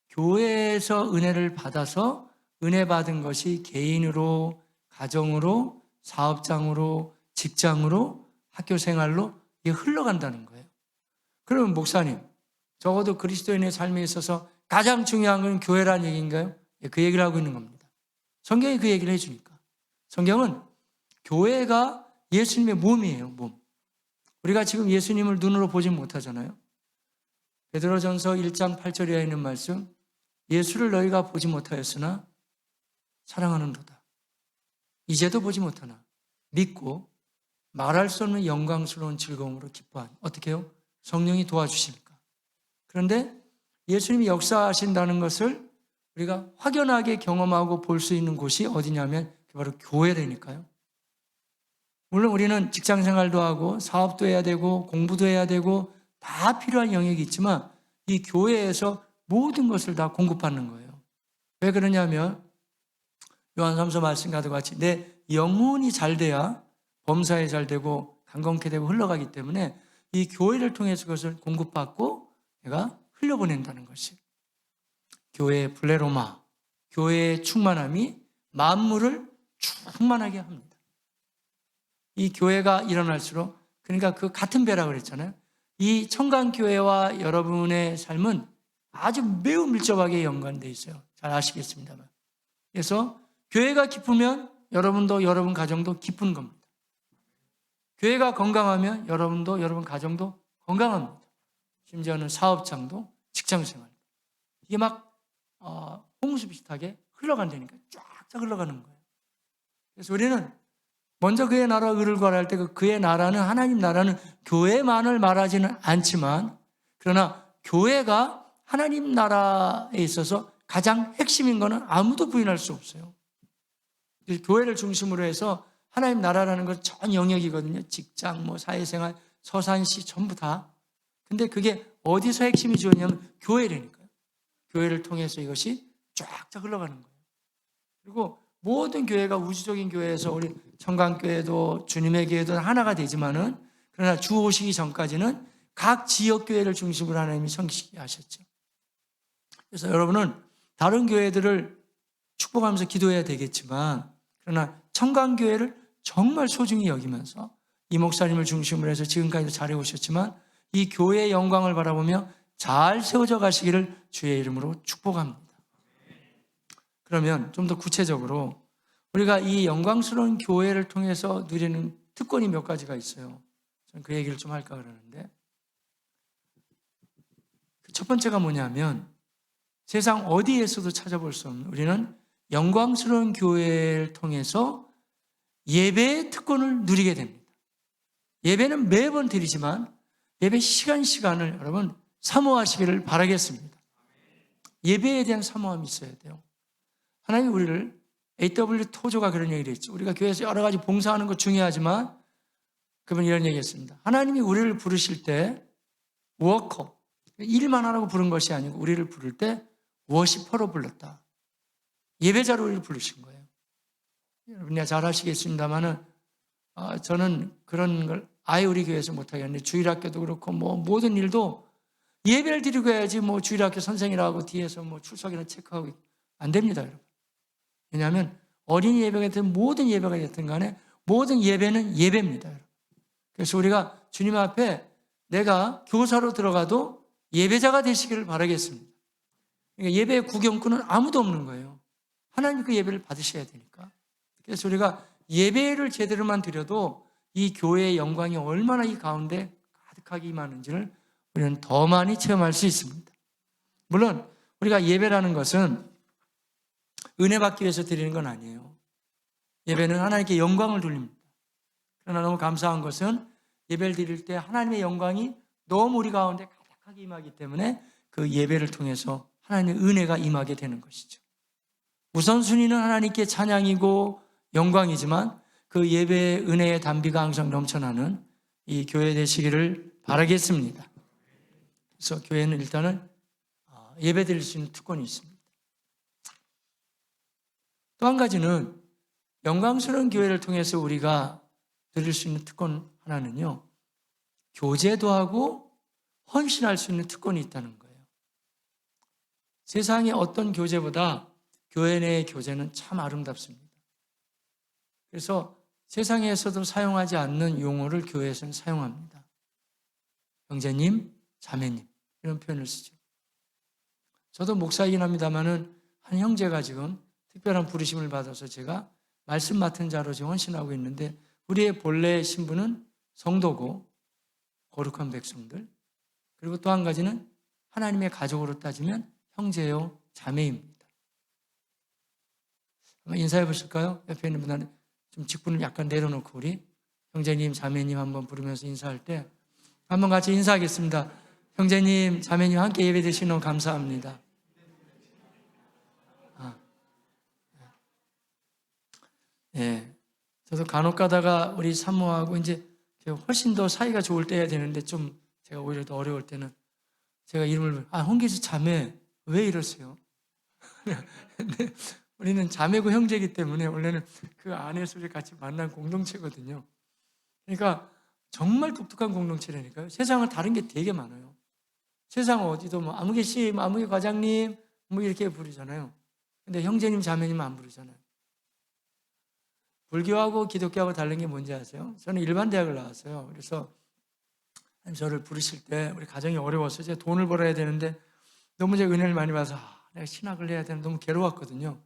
교회에서 은혜를 받아서 은혜 받은 것이 개인으로, 가정으로, 사업장으로, 직장으로, 학교 생활로 이게 흘러간다는 거예요. 그러면 목사님, 적어도 그리스도인의 삶에 있어서 가장 중요한 건 교회라는 얘기인가요? 그 얘기를 하고 있는 겁니다. 성경이 그 얘기를 해주니까. 성경은 교회가 예수님의 몸이에요, 몸. 우리가 지금 예수님을 눈으로 보지 못하잖아요. 베드로전서 1장 8절에 있는 말씀, 예수를 너희가 보지 못하였으나 사랑하는도다. 이제도 보지 못하나 믿고 말할 수 없는 영광스러운 즐거움으로 기뻐한. 어떻게 해요? 성령이 도와주시니까. 그런데 예수님이 역사하신다는 것을 우리가 확연하게 경험하고 볼 수 있는 곳이 어디냐면 바로 교회라니까요. 물론 우리는 직장생활도 하고 사업도 해야 되고 공부도 해야 되고 다 필요한 영역이 있지만 이 교회에서 모든 것을 다 공급받는 거예요. 왜 그러냐면 요한삼서 말씀과도 같이 내 영혼이 잘 돼야 범사에 잘 되고 강건케 되고 흘러가기 때문에 이 교회를 통해서 그것을 공급받고 내가 흘려보낸다는 것이 교회의 플레로마, 교회의 충만함이 만물을 충만하게 합니다. 이 교회가 일어날수록 그러니까 그 같은 배라고 그랬잖아요. 이 청강교회와 여러분의 삶은 아주 매우 밀접하게 연관되어 있어요. 잘 아시겠습니다만. 그래서 교회가 기쁘면 여러분도 여러분 가정도 기쁜 겁니다. 교회가 건강하면 여러분도 여러분 가정도 건강합니다. 심지어는 사업장도 직장생활. 이게 막 홍수 비슷하게 흘러간다니까 쫙쫙 흘러가는 거예요. 그래서 우리는 먼저 그의 나라 의를 구하라 할 때 그의 나라는 하나님 나라는 교회만을 말하지는 않지만 그러나 교회가 하나님 나라에 있어서 가장 핵심인 것은 아무도 부인할 수 없어요. 교회를 중심으로 해서 하나님 나라라는 건 전 영역이거든요. 직장, 사회생활, 서산시 전부 다. 근데 그게 어디서 핵심이 주었냐면 교회라니까요. 교회를 통해서 이것이 쫙쫙 흘러가는 거예요. 그리고 모든 교회가 우주적인 교회에서 우리 청강교회도 주님의 교회도 하나가 되지만은 그러나 주 오시기 전까지는 각 지역 교회를 중심으로 하나님이 성시게 하셨죠. 그래서 여러분은 다른 교회들을 축복하면서 기도해야 되겠지만 그러나 청강교회를 정말 소중히 여기면서 이 목사님을 중심으로 해서 지금까지도 잘해 오셨지만 이 교회의 영광을 바라보며 잘 세워져 가시기를 주의 이름으로 축복합니다. 그러면 좀 더 구체적으로 우리가 이 영광스러운 교회를 통해서 누리는 특권이 몇 가지가 있어요. 저는 그 얘기를 좀 할까 그러는데 첫 번째가 뭐냐면 세상 어디에서도 찾아볼 수 없는 우리는 영광스러운 교회를 통해서 예배의 특권을 누리게 됩니다. 예배는 매번 드리지만 예배 시간을 여러분 사모하시기를 바라겠습니다. 예배에 대한 사모함이 있어야 돼요. 하나님이 우리를 A.W. 토조가 그런 얘기를 했죠. 우리가 교회에서 여러 가지 봉사하는 거 중요하지만 그분 이런 얘기했습니다. 하나님이 우리를 부르실 때 워커, 일만 하라고 부른 것이 아니고 우리를 부를 때 워시퍼로 불렀다. 예배자로 우리를 부르신 거예요. 여러분이 잘 아시겠습니다만은 저는 그런 걸 아예 우리 교회에서 못하겠는데 주일학교도 그렇고 모든 일도 예배를 드리고 해야지 주일학교 선생이라고 뒤에서 출석이나 체크하고 안 됩니다, 여러분. 왜냐하면 어린이 예배가 됐든 모든 예배가 됐든 간에 모든 예배는 예배입니다, 여러분. 그래서 우리가 주님 앞에 내가 교사로 들어가도 예배자가 되시기를 바라겠습니다. 그러니까 예배의 구경꾼은 아무도 없는 거예요. 하나님 그 예배를 받으셔야 되니까. 그래서 우리가 예배를 제대로만 드려도 이 교회의 영광이 얼마나 이 가운데 가득하게 임하는지를 우리는 더 많이 체험할 수 있습니다. 물론 우리가 예배라는 것은 은혜 받기 위해서 드리는 건 아니에요. 예배는 하나님께 영광을 돌립니다. 그러나 너무 감사한 것은 예배를 드릴 때 하나님의 영광이 너무 우리 가운데 가득하게 임하기 때문에 그 예배를 통해서 하나님의 은혜가 임하게 되는 것이죠. 우선순위는 하나님께 찬양이고 영광이지만 그 예배의 은혜의 담비가 항상 넘쳐나는 이 교회 되시기를 바라겠습니다. 그래서 교회는 일단은 예배 드릴 수 있는 특권이 있습니다. 또 한 가지는 영광스러운 교회를 통해서 우리가 드릴 수 있는 특권 하나는요, 교제도 하고 헌신할 수 있는 특권이 있다는 거예요. 세상의 어떤 교제보다 교회 내의 교제는 참 아름답습니다. 그래서 세상에서도 사용하지 않는 용어를 교회에서는 사용합니다. 형제님, 자매님 이런 표현을 쓰죠. 저도 목사이긴 합니다만은 한 형제가 지금 특별한 부르심을 받아서 제가 말씀 맡은 자로 지금 헌신하고 있는데 우리의 본래 신분은 성도고 거룩한 백성들, 그리고 또 한 가지는 하나님의 가족으로 따지면 형제요 자매입니다. 한번 인사해 보실까요? 옆에 있는 분한테 좀 직분을 약간 내려놓고 우리 형제님 자매님 한번 부르면서 인사할 때 한번 같이 인사하겠습니다. 형제님 자매님 함께 예배 드시는 거 감사합니다. 예, 저도 간혹 가다가 우리 사모하고 이제 훨씬 더 사이가 좋을 때 해야 되는데 좀 제가 오히려 더 어려울 때는 제가 이름을 홍기수 자매 왜 이러세요? 근데 우리는 자매고 형제이기 때문에 원래는 그 안에서 우리 같이 만난 공동체거든요. 그러니까 정말 독특한 공동체라니까요. 세상은 다른 게 되게 많아요. 세상 어디도 아무개 씨, 아무개 과장님 이렇게 부르잖아요. 근데 형제님 자매님 안 부르잖아요. 불교하고 기독교하고 다른 게 뭔지 아세요? 저는 일반 대학을 나왔어요. 그래서 저를 부르실 때 우리 가정이 어려웠어요. 제가 돈을 벌어야 되는데 너무 제가 은혜를 많이 받아서 내가 신학을 해야 되는 너무 괴로웠거든요.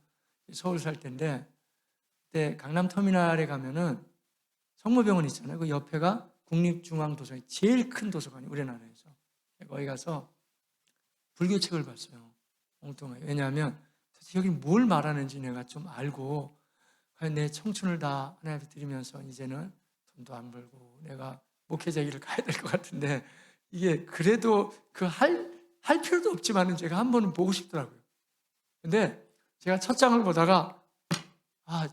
서울 살 때인데 그때 강남터미널에 가면은 성모병원 있잖아요. 그 옆에가 국립중앙도서관, 제일 큰 도서관이 우리나라에서. 거기 가서 불교책을 봤어요. 엉뚱하게. 왜냐하면 도대체 여기 뭘 말하는지 내가 좀 알고 내 청춘을 다 하나님께 드리면서 이제는 돈도 안 벌고 내가 목회자 길을 가야 될 것 같은데 이게 그래도 할 필요도 없지만은 제가 한 번은 보고 싶더라고요. 근데 제가 첫 장을 보다가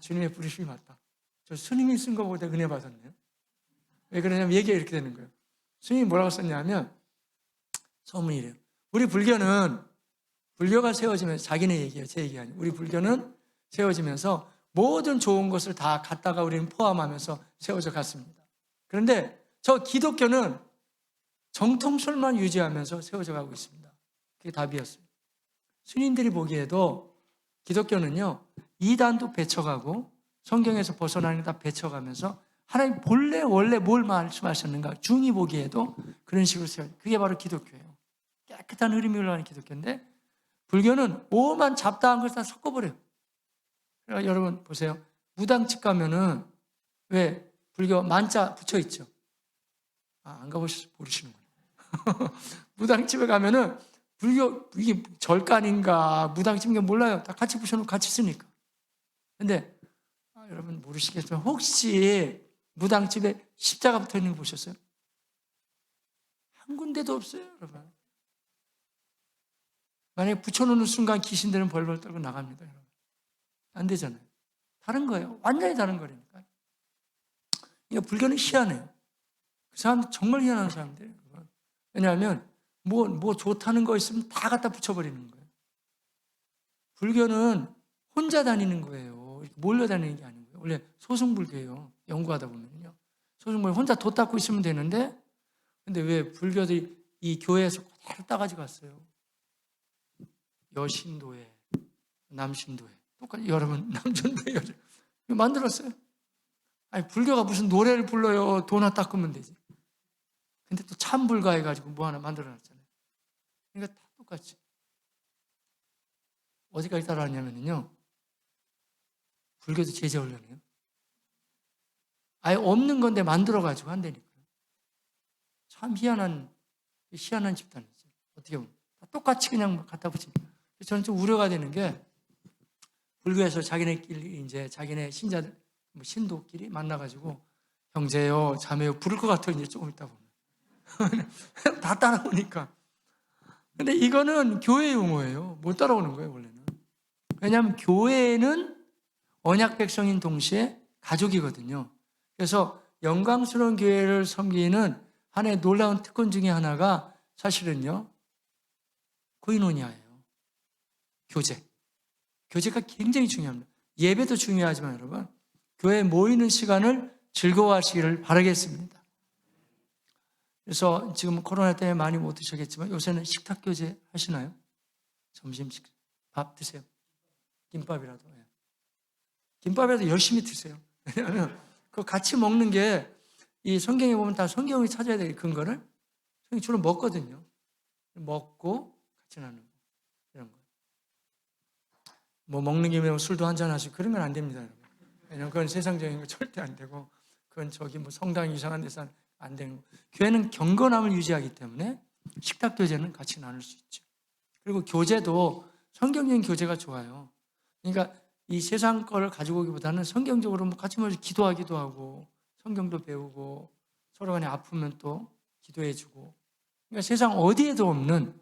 주님의 부르심이 맞다. 저 스님이 쓴 거보다 은혜 받았네요. 왜 그러냐면 얘기가 이렇게 되는 거예요. 스님이 뭐라고 썼냐면 소문이 이래요. 우리 불교가 세워지면서 자기네 얘기예요. 제 얘기 아니에요. 우리 불교는 세워지면서 모든 좋은 것을 다 갖다가 우리는 포함하면서 세워져 갔습니다. 그런데 저 기독교는 정통설만 유지하면서 세워져 가고 있습니다. 그게 답이었어요. 스님들이 보기에도 기독교는요, 이단도 배쳐가고 성경에서 벗어나는 다 배쳐가면서 하나님 본래 원래 뭘 말씀하셨는가 중이 보기에도 그런 식으로 세워요. 그게 바로 기독교예요. 깨끗한 흐름이 흘러가는 기독교인데 불교는 오만 잡다한 걸 다 섞어버려요. 그러니까 여러분 보세요. 무당집 가면은 왜 불교 만자 붙여있죠? 안 가보셔서 모르시는구나. 무당집에 가면은 불교 이게 절간인가 무당집인가 몰라요. 다 같이 붙여놓고 같이 쓰니까. 근데 여러분 모르시겠지만 혹시 무당집에 십자가 붙어있는 거 보셨어요? 한 군데도 없어요, 여러분. 만약에 붙여놓는 순간 귀신들은 벌벌 떨고 나갑니다, 여러분. 안 되잖아요. 다른 거예요. 완전히 다른 거라니까. 그러니까 불교는 희한해요. 그 사람들 정말 희한한 사람들이에요. 왜냐하면 뭐 좋다는 거 있으면 다 갖다 붙여버리는 거예요. 불교는 혼자 다니는 거예요. 몰려 다니는 게 아니고요. 원래 소승불교예요. 연구하다 보면요. 소승불교 혼자 돛 닦고 있으면 되는데 근데 왜 불교들이 이 교회에서 그대로 따가지고 갔어요. 여신도회, 남신도회. 똑같이 여러분 남전도회 여신 만들었어요. 아니 불교가 무슨 노래를 불러요. 도나 닦으면 되지. 근데 또 참불가 해가지고 뭐 하나 만들어놨잖아요. 그러니까 다 똑같이. 어디까지 따라하냐면요. 불교도 제자훈련이에요. 아예 없는 건데 만들어가지고 한다니까요. 참 희한한 집단이죠. 어떻게 보면. 다 똑같이 그냥 갖다 붙입니다. 저는 좀 우려가 되는 게 불교에서 자기네끼리 이제 자기네 신자들, 신도끼리 만나가지고 형제요, 자매요 부를 것 같아요. 이제 조금 있다 보면. 다 따라오니까. 근데 이거는 교회 용어예요. 못 따라오는 거예요, 원래는. 왜냐하면 교회는 언약 백성인 동시에 가족이거든요. 그래서 영광스러운 교회를 섬기는 하나의 놀라운 특권 중에 하나가 사실은요, 코이노니아예요. 교제가 굉장히 중요합니다. 예배도 중요하지만 여러분, 교회에 모이는 시간을 즐거워하시기를 바라겠습니다. 그래서 지금 코로나 때문에 많이 못 드셨겠지만 요새는 식탁 교제 하시나요? 점심 밥 드세요. 김밥이라도. 김밥이라도 열심히 드세요. 왜냐하면 그 같이 먹는 게 이 성경에 보면 다 성경이 찾아야 될 근거를 성경이 주로 먹거든요. 먹고 같이 나누고 이런 거. 뭐 먹는 김에 술도 한잔 하시고 그러면 안 됩니다, 여러분. 왜냐하면 그건 세상적인 거 절대 안 되고 그건 저기 뭐 성당 이상한 데서 안 되는 거. 교회는 경건함을 유지하기 때문에 식탁 교제는 같이 나눌 수 있죠. 그리고 교제도 성경적인 교제가 좋아요. 그러니까 이 세상 거를 가지고 오기보다는 성경적으로 뭐 같이 모여서 기도하기도 하고 성경도 배우고 서로 간에 아프면 또 기도해주고 그러니까 세상 어디에도 없는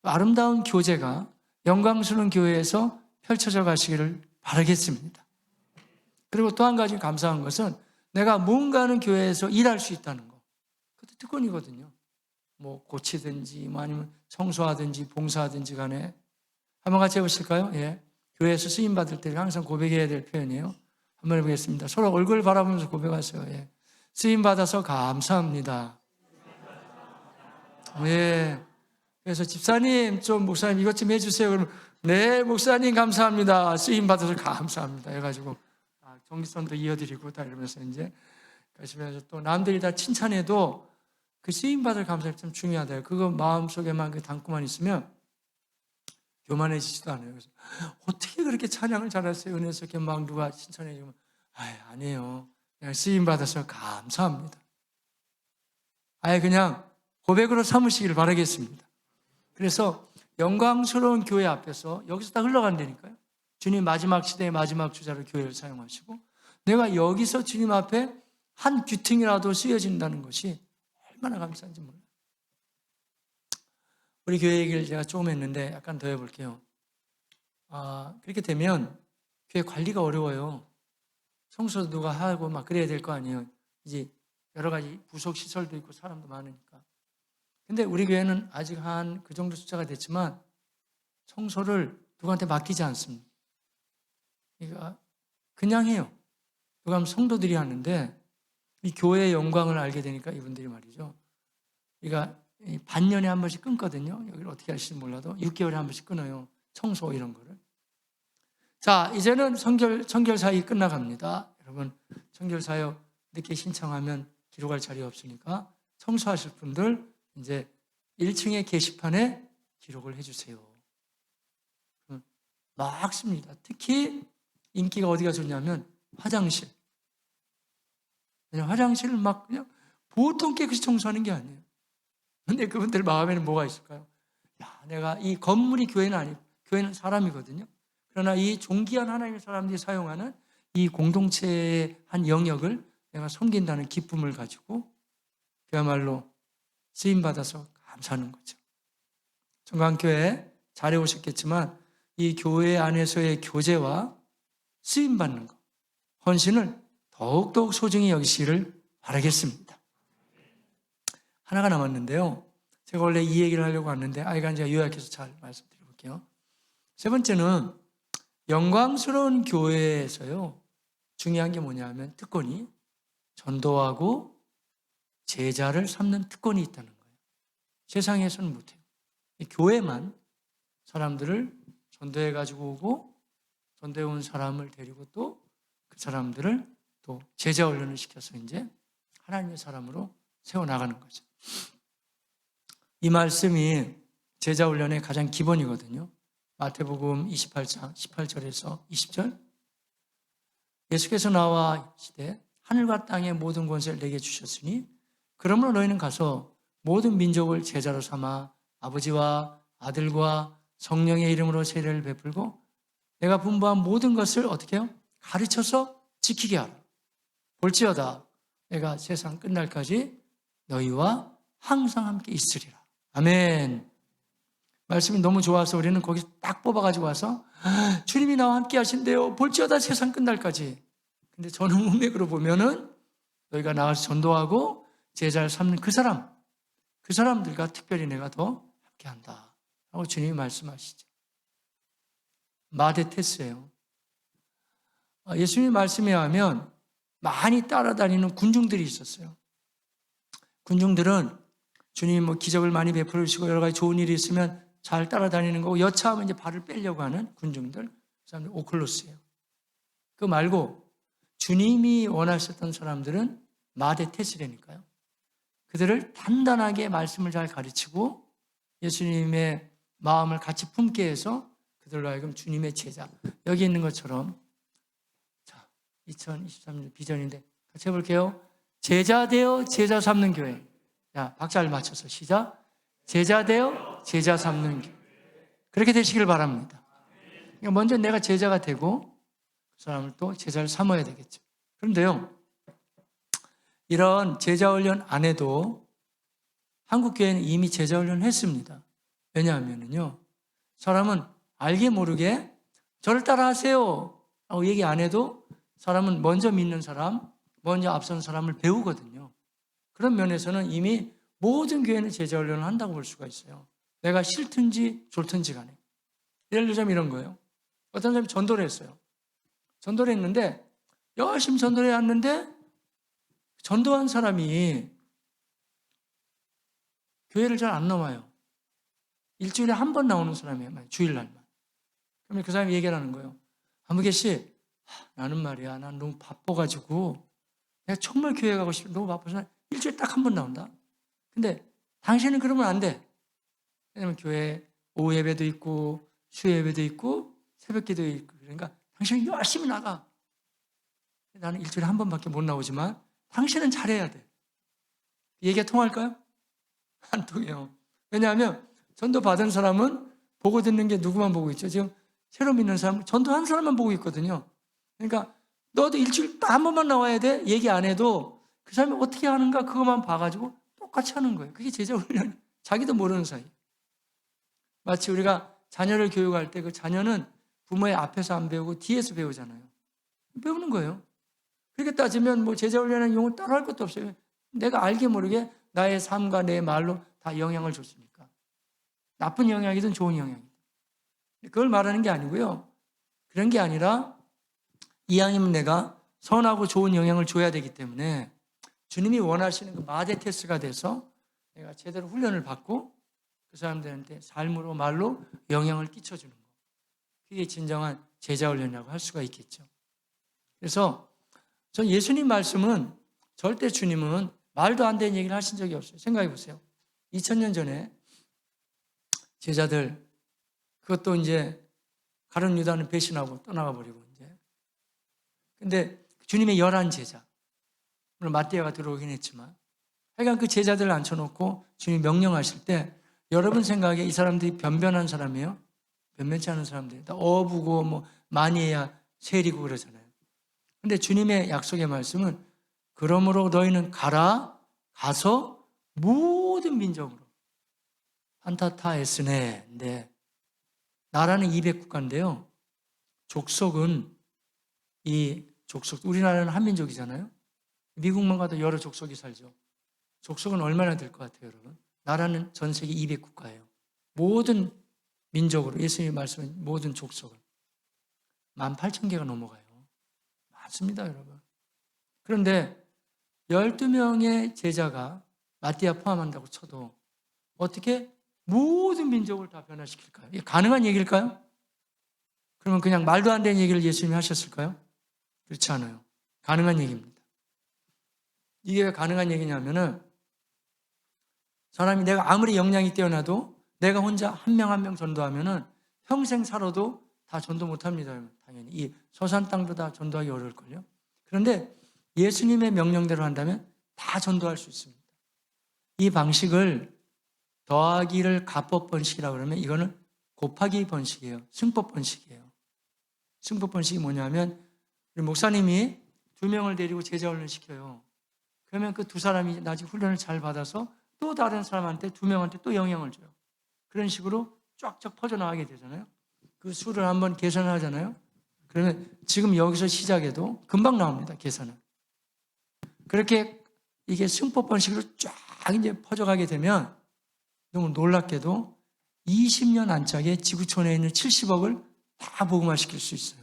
아름다운 교제가 영광스러운 교회에서 펼쳐져 가시기를 바라겠습니다. 그리고 또 한 가지 감사한 것은 내가 뭔가는 교회에서 일할 수 있다는 거. 그것도 특권이거든요. 뭐 고치든지 뭐 아니면 청소하든지 봉사하든지 간에 한번 같이 해보실까요? 예. 교회에서 쓰임 받을 때 항상 고백해야 될 표현이에요. 한번 해보겠습니다. 서로 얼굴 바라보면서 고백하세요. 예. 쓰임 받아서 감사합니다. 예. 그래서 집사님, 좀 목사님 이것 좀 해주세요. 그러면 네, 목사님 감사합니다. 쓰임 받아서 감사합니다. 해가지고 정기선도 이어드리고 다 이러면서 이제 가시면서 또 남들이 다 칭찬해도 그 쓰임받을 감사가 참 중요하다. 그거 마음속에만 그 담고만 있으면 교만해지지도 않아요. 그래서 어떻게 그렇게 찬양을 잘하세요? 은혜스럽게 막 누가 칭찬해 주면 아니에요. 그냥 쓰임받아서 감사합니다. 아예 그냥 고백으로 삼으시기를 바라겠습니다. 그래서 영광스러운 교회 앞에서 여기서 다 흘러간다니까요. 주님 마지막 시대의 마지막 주자로 교회를 사용하시고 내가 여기서 주님 앞에 한 귀퉁이라도 쓰여진다는 것이 얼마나 감사한지 몰라요. 우리 교회 얘기를 제가 조금 했는데 약간 더 해볼게요. 그렇게 되면 교회 관리가 어려워요. 청소도 누가 하고 막 그래야 될 거 아니에요. 이제 여러 가지 부속 시설도 있고 사람도 많으니까. 근데 우리 교회는 아직 한 그 정도 숫자가 됐지만 청소를 누구한테 맡기지 않습니다. 그러니까 그냥 해요. 누가 하면 성도들이 하는데 이 교회의 영광을 알게 되니까 이분들이 말이죠. 그러니까 반년에 한 번씩 끊거든요. 여기를 어떻게 하실지 몰라도 6개월에 한 번씩 끊어요. 청소 이런 거를. 자, 이제는 청결 사역이 끝나갑니다. 여러분, 청결 사역 늦게 신청하면 기록할 자리가 없으니까 청소하실 분들 이제 1층의 게시판에 기록을 해주세요. 막 씁니다. 특히 인기가 어디가 좋냐면 화장실. 그냥 화장실을 막 그냥 보통 깨끗이 청소하는 게 아니에요. 근데 그분들 마음에는 뭐가 있을까요? 야, 내가 이 건물이 교회는 아니고 교회는 사람이거든요. 그러나 이 존귀한 하나님의 사람들이 사용하는 이 공동체의 한 영역을 내가 섬긴다는 기쁨을 가지고 그야말로 쓰임받아서 감사하는 거죠. 정강교회 잘해 오셨겠지만 이 교회 안에서의 교제와 쓰임받는 것, 헌신을 더욱더욱 소중히 여기시기를 바라겠습니다. 하나가 남았는데요. 제가 원래 이 얘기를 하려고 왔는데 아이가 제가 요약해서 잘 말씀드려볼게요. 세 번째는 영광스러운 교회에서요. 중요한 게 뭐냐면 특권이 전도하고 제자를 삼는 특권이 있다는 거예요. 세상에서는 못해요. 교회만 사람들을 전도해 가지고 오고 전도해 온 사람을 데리고 또 그 사람들을 또 제자 훈련을 시켜서 이제 하나님의 사람으로 세워나가는 거죠. 이 말씀이 제자 훈련의 가장 기본이거든요. 마태복음 28장 18절에서 20절 예수께서 나와 이르시되 하늘과 땅의 모든 권세를 내게 주셨으니 그러므로 너희는 가서 모든 민족을 제자로 삼아 아버지와 아들과 성령의 이름으로 세례를 베풀고 내가 분부한 모든 것을 어떻게 해요? 가르쳐서 지키게 하라. 볼지어다 내가 세상 끝날까지 너희와 항상 함께 있으리라. 아멘. 말씀이 너무 좋아서 우리는 거기서 딱 뽑아가지고 와서 주님이 나와 함께 하신대요. 볼지어다 세상 끝날까지. 근데 저는 문맥으로 보면은 너희가 나가서 전도하고 제자를 삼는 그 사람들과 특별히 내가 더 함께 한다. 라고 주님이 말씀하시죠. 마데테스예요. 예수님의 말씀에 하면 많이 따라다니는 군중들이 있었어요. 군중들은 주님이 뭐 기적을 많이 베풀어 주시고 여러 가지 좋은 일이 있으면 잘 따라다니는 거고 여차하면 이제 발을 빼려고 하는 군중들, 그 사람들 오클로스예요. 그 말고 주님이 원하셨던 사람들은 마데테스라니까요. 그들을 단단하게 말씀을 잘 가르치고 예수님의 마음을 같이 품게 해서 그들로 하여금 주님의 제자. 여기 있는 것처럼 자, 2023년 비전인데 같이 해볼게요. 제자 되어 제자 삼는 교회. 자, 박자를 맞춰서 시작. 제자 되어 제자 삼는 교회. 그렇게 되시길 바랍니다. 그러니까 먼저 내가 제자가 되고 그 사람을 또 제자를 삼아야 되겠죠. 그런데요, 이런 제자 훈련 안 해도 한국 교회는 이미 제자 훈련을 했습니다. 왜냐하면요, 사람은 알게 모르게 저를 따라하세요 라고 얘기 안 해도 사람은 먼저 믿는 사람, 먼저 앞선 사람을 배우거든요. 그런 면에서는 이미 모든 교회는 제자 훈련을 한다고 볼 수가 있어요. 내가 싫든지 좋든지 간에. 예를 들자면 이런 거예요. 어떤 사람이 전도를 했어요. 전도를 했는데 열심히 전도를 해왔는데 전도한 사람이 교회를 잘 안 나와요. 일주일에 한 번 나오는 사람이에요. 주일날만. 그러면 그 사람이 얘기를 하는 거예요. 한무개 씨, 나는 말이야, 난 너무 바빠가지고 내가 정말 교회 가고 싶어. 너무 바빠서 일주일에 딱 한 번 나온다. 근데 당신은 그러면 안 돼. 왜냐면 교회 오후 예배도 있고 수요 예배도 있고 새벽 기도도 있고, 그러니까 당신은 열심히 나가. 나는 일주일에 한 번밖에 못 나오지만 당신은 잘해야 돼. 얘기가 통할까요? 안 통해요. 왜냐하면 전도 받은 사람은 보고 듣는 게 누구만 보고 있죠? 지금 새로 믿는 사람은 전도한 사람만 보고 있거든요. 그러니까 너도 일주일 딱 한 번만 나와야 돼? 얘기 안 해도 그 사람이 어떻게 하는가 그것만 봐가지고 똑같이 하는 거예요. 그게 제자 훈련. 자기도 모르는 사이. 마치 우리가 자녀를 교육할 때 그 자녀는 부모의 앞에서 안 배우고 뒤에서 배우잖아요. 배우는 거예요. 그렇게 따지면 뭐 제자 훈련하는 용어 따로 할 것도 없어요. 내가 알게 모르게 나의 삶과 내 말로 다 영향을 줬으니까. 나쁜 영향이든 좋은 영향이든. 그걸 말하는 게 아니고요. 그런 게 아니라 이왕이면 내가 선하고 좋은 영향을 줘야 되기 때문에 주님이 원하시는 그 마대 테스트가 돼서 내가 제대로 훈련을 받고 그 사람들한테 삶으로 말로 영향을 끼쳐주는 거. 그게 진정한 제자 훈련이라고 할 수가 있겠죠. 그래서 전 예수님 말씀은 절대 주님은 말도 안 되는 얘기를 하신 적이 없어요. 생각해 보세요. 2000년 전에 제자들, 그것도 이제 가룟 유다는 배신하고 떠나가 버리고 이제. 근데 주님의 11 제자, 물론 마태가 들어오긴 했지만, 하여간 그 제자들을 앉혀놓고 주님이 명령하실 때 여러분 생각에 이 사람들이 변변한 사람이에요? 변변치 않은 사람들이 다 어부고 뭐 많이 해야 세리고 그러잖아요. 근데 주님의 약속의 말씀은 그러므로 너희는 가서 모든 민족으로 판타타 에스네. 네. 나라는 200국가인데요. 족속은 우리나라는 한민족이잖아요. 미국만 가도 여러 족속이 살죠. 족속은 얼마나 될 것 같아요, 여러분? 나라는 전 세계 200국가예요. 모든 민족으로 예수님이 말씀한 모든 족속을 18,000개가 넘어가요. 많습니다, 여러분. 그런데 12명의 제자가 마띠아 포함한다고 쳐도 어떻게 모든 민족을 다 변화시킬까요? 이게 가능한 얘기일까요? 그러면 그냥 말도 안 되는 얘기를 예수님이 하셨을까요? 그렇지 않아요. 가능한 얘기입니다. 이게 왜 가능한 얘기냐면은 사람이 내가 아무리 역량이 뛰어나도 내가 혼자 한 명 한 명 전도하면은 평생 살아도 다 전도 못 합니다. 당연히. 이 서산 땅도 다 전도하기 어려울걸요. 그런데 예수님의 명령대로 한다면 다 전도할 수 있습니다. 이 방식을 더하기를 가법 번식이라고 그러면 이거는 곱하기 번식이에요. 승법 번식이에요. 승법 번식이 뭐냐면 우리 목사님이 2명을 데리고 제자 훈련 시켜요. 그러면 그 2사람이 나중에 훈련을 잘 받아서 또 다른 사람한테 2명한테 또 영향을 줘요. 그런 식으로 쫙쫙 퍼져나가게 되잖아요. 그 수를 한번 계산을 하잖아요. 그러면 지금 여기서 시작해도 금방 나옵니다. 계산은. 그렇게 이게 승법 번식으로 쫙 이제 퍼져가게 되면 너무 놀랍게도 20년 안짝에 지구촌에 있는 70억을 다 복음화시킬 수 있어요.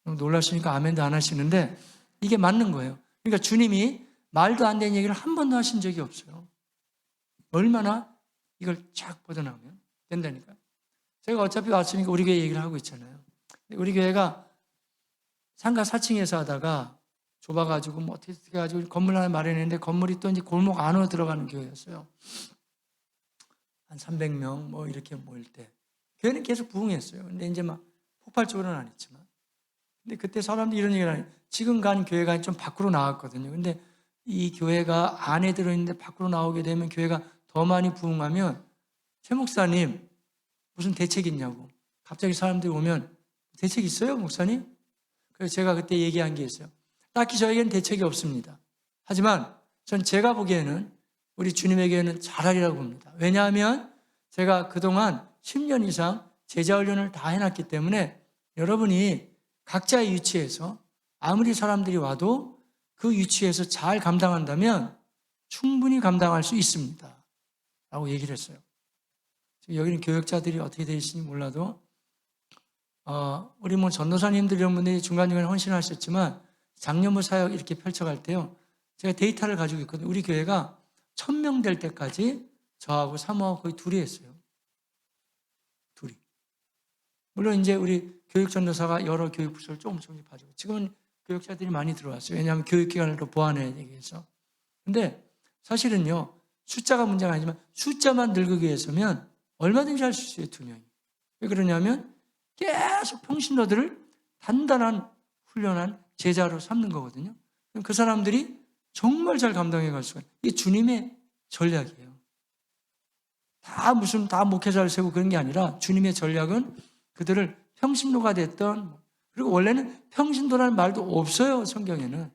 너무 놀라시니까 아멘도 안 하시는데 이게 맞는 거예요. 그러니까 주님이 말도 안 되는 얘기를 한 번도 하신 적이 없어요. 얼마나 이걸 쫙 뻗어나가면 된다니까요. 제가 어차피 왔으니까 우리 교회 얘기를 하고 있잖아요. 우리 교회가 상가 4층에서 하다가 좁아가지고 뭐 어떻게 해가지고 건물 하나 마련했는데 건물이 또 이제 골목 안으로 들어가는 교회였어요. 한 300명 뭐 이렇게 모일 때 교회는 계속 부흥했어요. 근데 이제 막 폭발적으로는 안 했지만, 근데 그때 사람들이 이런 얘기를 하니 지금 간 교회가 좀 밖으로 나왔거든요. 근데 이 교회가 안에 들어있는데 밖으로 나오게 되면 교회가 더 많이 부흥하면 최 목사님 무슨 대책 있냐고 갑자기 사람들이 오면 대책 있어요 목사님? 그래서 제가 그때 얘기한 게 있어요. 딱히 저에게는 대책이 없습니다. 하지만 전 제가 보기에는 우리 주님에게는 잘하리라고 봅니다. 왜냐하면 제가 그동안 10년 이상 제자 훈련을 다 해놨기 때문에 여러분이 각자의 위치에서 아무리 사람들이 와도 그 위치에서 잘 감당한다면 충분히 감당할 수 있습니다. 라고 얘기를 했어요. 여기는 교역자들이 어떻게 되시는지 몰라도 우리 뭐 전도사님들 이런 분들이 중간중간에 헌신하셨지만 장년부 사역 이렇게 펼쳐갈 때요. 제가 데이터를 가지고 있거든요. 우리 교회가 1000명 될 때까지 저하고 사모하고 거의 둘이 했어요. 둘이. 물론 이제 우리 교육전도사가 여러 교육 부서를 조금씩 봐주고 지금은 교육자들이 많이 들어왔어요. 왜냐하면 교육기관을 또 보완해야 되기 위해서. 근데 사실은요, 숫자가 문제가 아니지만 숫자만 늙기 위해서면 얼마든지 할 수 있어요, 2명이. 왜 그러냐면 계속 평신도들을 단단한 훌륭한 제자로 삼는 거거든요. 그 사람들이 정말 잘 감당해 갈 수가 있어요. 이게 주님의 전략이에요. 다 목회자를 세우고 그런 게 아니라 주님의 전략은 그들을 평신도가 됐던, 그리고 원래는 평신도라는 말도 없어요, 성경에는.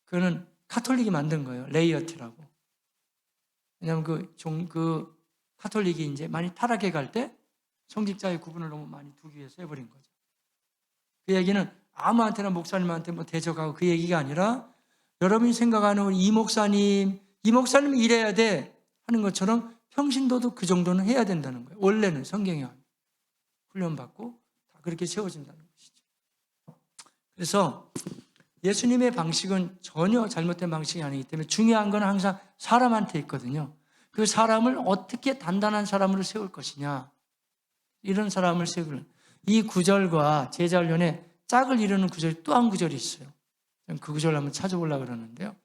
그거는 카톨릭이 만든 거예요. 레이어티라고. 왜냐하면 그 카톨릭이 이제 많이 타락해 갈 때 성직자의 구분을 너무 많이 두기 위해서 해버린 거죠. 그 얘기는 아무한테나 목사님한테 뭐 대적하고 그 얘기가 아니라 여러분이 생각하는 이 목사님 이래야 돼 하는 것처럼 평신도도 그 정도는 해야 된다는 거예요. 원래는 성경에 훈련받고 다 그렇게 세워진다는 것이죠. 그래서 예수님의 방식은 전혀 잘못된 방식이 아니기 때문에 중요한 건 항상 사람한테 있거든요. 그 사람을 어떻게 단단한 사람으로 세울 것이냐, 이런 사람을 세우는, 이 구절과 제자훈련에 짝을 이루는 구절이 또 한 구절이 있어요. 그 구절을 한번 찾아보려고 그러는데요.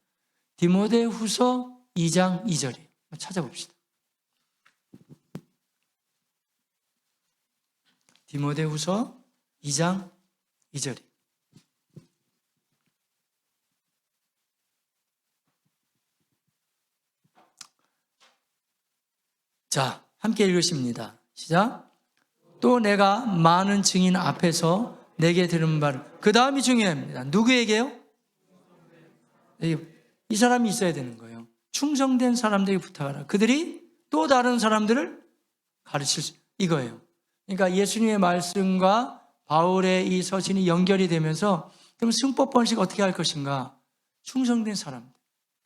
디모데후서 2장 2절이에요. 찾아봅시다. 디모데후서 2장 2절이에요. 자, 함께 읽으십니다. 시작. 또 내가 많은 증인 앞에서 내게 들은 바를, 그 다음이 중요합니다. 누구에게요? 이 사람이 있어야 되는 거예요. 충성된 사람들에게 부탁하라. 그들이 또 다른 사람들을 가르칠 수, 이거예요. 그러니까 예수님의 말씀과 바울의 이 서신이 연결이 되면서 그럼 승법 번식 어떻게 할 것인가? 충성된 사람들.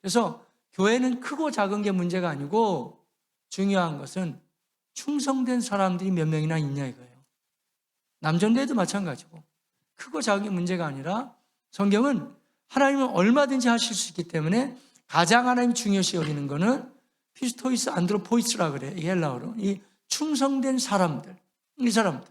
그래서 교회는 크고 작은 게 문제가 아니고 중요한 것은 충성된 사람들이 몇 명이나 있냐 이거예요. 남전대회도 마찬가지고 크고 작은 게 문제가 아니라 성경은 하나님은 얼마든지 하실 수 있기 때문에 가장 하나님 중요시 여기는 거는 피스토이스 안드로포이스라 그래요. 이 헬라어로. 이 충성된 사람들. 이 사람들.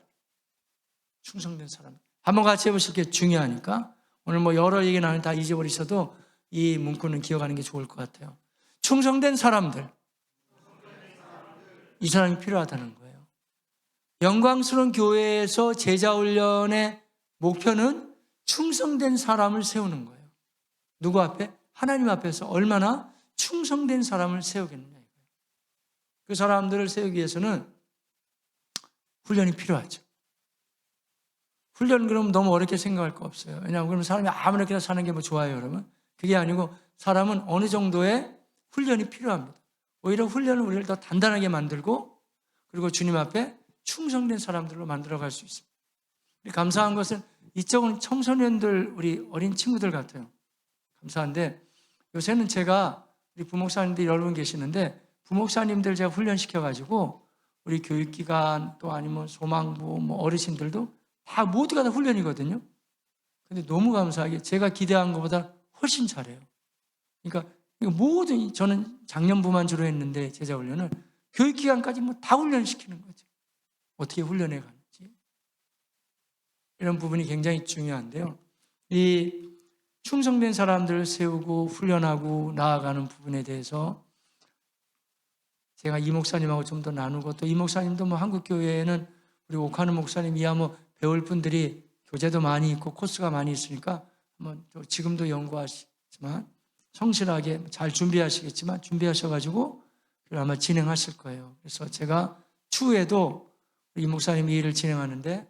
충성된 사람들. 한번 같이 해보실 게 중요하니까 오늘 뭐 여러 얘기 나누면 다 잊어버리셔도 이 문구는 기억하는 게 좋을 것 같아요. 충성된 사람들. 이 사람이 필요하다는 거예요. 영광스러운 교회에서 제자훈련의 목표는 충성된 사람을 세우는 거예요. 누구 앞에? 하나님 앞에서 얼마나 충성된 사람을 세우겠느냐. 그 사람들을 세우기 위해서는 훈련이 필요하죠. 훈련 그러면 너무 어렵게 생각할 거 없어요. 왜냐하면 그러면 사람이 아무렇게나 사는 게 뭐 좋아요, 여러분? 그게 아니고 사람은 어느 정도의 훈련이 필요합니다. 오히려 훈련은 우리를 더 단단하게 만들고 그리고 주님 앞에 충성된 사람들로 만들어갈 수 있습니다. 감사한 것은 이쪽은 청소년들, 우리 어린 친구들 같아요. 감사한데 요새는 제가 우리 부목사님들 여러 분 계시는데 부목사님들 제가 훈련시켜가지고 우리 교육기관 또 아니면 소망부 뭐 어르신들도 다 모두가 다 훈련이거든요. 근데 너무 감사하게 제가 기대한 것보다 훨씬 잘해요. 그러니까 모든, 저는 작년부만 주로 했는데 제자 훈련을 교육기관까지 뭐 다 훈련시키는 거죠. 어떻게 훈련해 가는지. 이런 부분이 굉장히 중요한데요. 이 충성된 사람들을 세우고 훈련하고 나아가는 부분에 대해서 제가 이 목사님하고 좀 더 나누고 또 이 목사님도 뭐 한국교회에는 우리 옥하는 목사님 이야 뭐 배울 분들이 교재도 많이 있고 코스가 많이 있으니까 뭐 지금도 연구하시지만 성실하게 잘 준비하시겠지만 준비하셔가지고 아마 진행하실 거예요. 그래서 제가 추후에도 이 목사님이 이 일을 진행하는데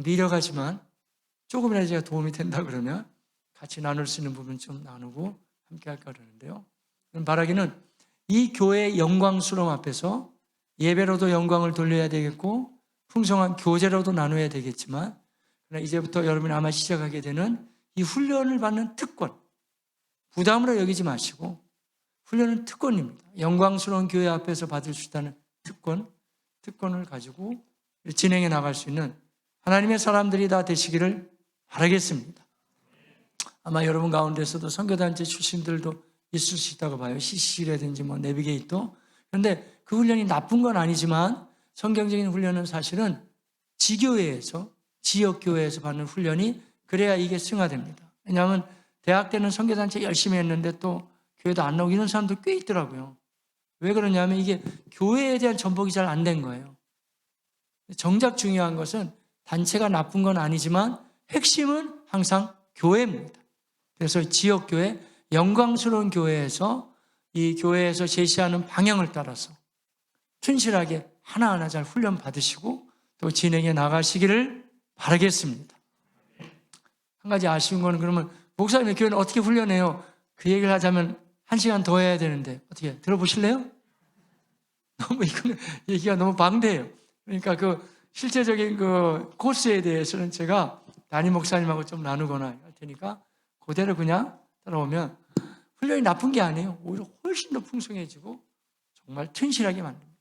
미려가지만 조금이라도 제가 도움이 된다 그러면 같이 나눌 수 있는 부분 좀 나누고 함께 할까 그러는데요. 바라기는 이 교회의 영광스러움 앞에서 예배로도 영광을 돌려야 되겠고 풍성한 교제로도 나눠야 되겠지만 그러나 이제부터 여러분이 아마 시작하게 되는 이 훈련을 받는 특권, 부담으로 여기지 마시고 훈련은 특권입니다. 영광스러운 교회 앞에서 받을 수 있다는 특권을 가지고 진행해 나갈 수 있는 하나님의 사람들이 다 되시기를 바라겠습니다. 아마 여러분 가운데서도 선교단체 출신들도 있을 수 있다고 봐요. CC라든지 뭐 내비게이터. 그런데 그 훈련이 나쁜 건 아니지만 성경적인 훈련은 사실은 지교회에서, 지역교회에서 받는 훈련이 그래야 이게 승화됩니다. 왜냐하면 대학 때는 선교단체 열심히 했는데 또 교회도 안 나오고 이런 사람도 꽤 있더라고요. 왜 그러냐면 이게 교회에 대한 전복이 잘 안 된 거예요. 정작 중요한 것은 단체가 나쁜 건 아니지만 핵심은 항상 교회입니다. 그래서 지역교회, 영광스러운 교회에서 이 교회에서 제시하는 방향을 따라서 튼실하게 하나하나 잘 훈련 받으시고 또 진행해 나가시기를 바라겠습니다. 한 가지 아쉬운 거는 그러면 목사님의 교회는 어떻게 훈련해요? 그 얘기를 하자면 1시간 더 해야 되는데 어떻게 들어보실래요? 너무 이거는 얘기가 너무 방대해요. 그러니까 그 실제적인 그 코스에 대해서는 제가 담임 목사님하고 좀 나누거나 할 테니까 그대로 그냥 따라오면 훈련이 나쁜 게 아니에요. 오히려 훨씬 더 풍성해지고 정말 튼실하게 만듭니다.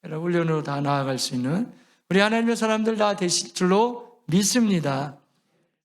훈련으로 다 나아갈 수 있는 우리 하나님의 사람들 다 되실 줄로 믿습니다.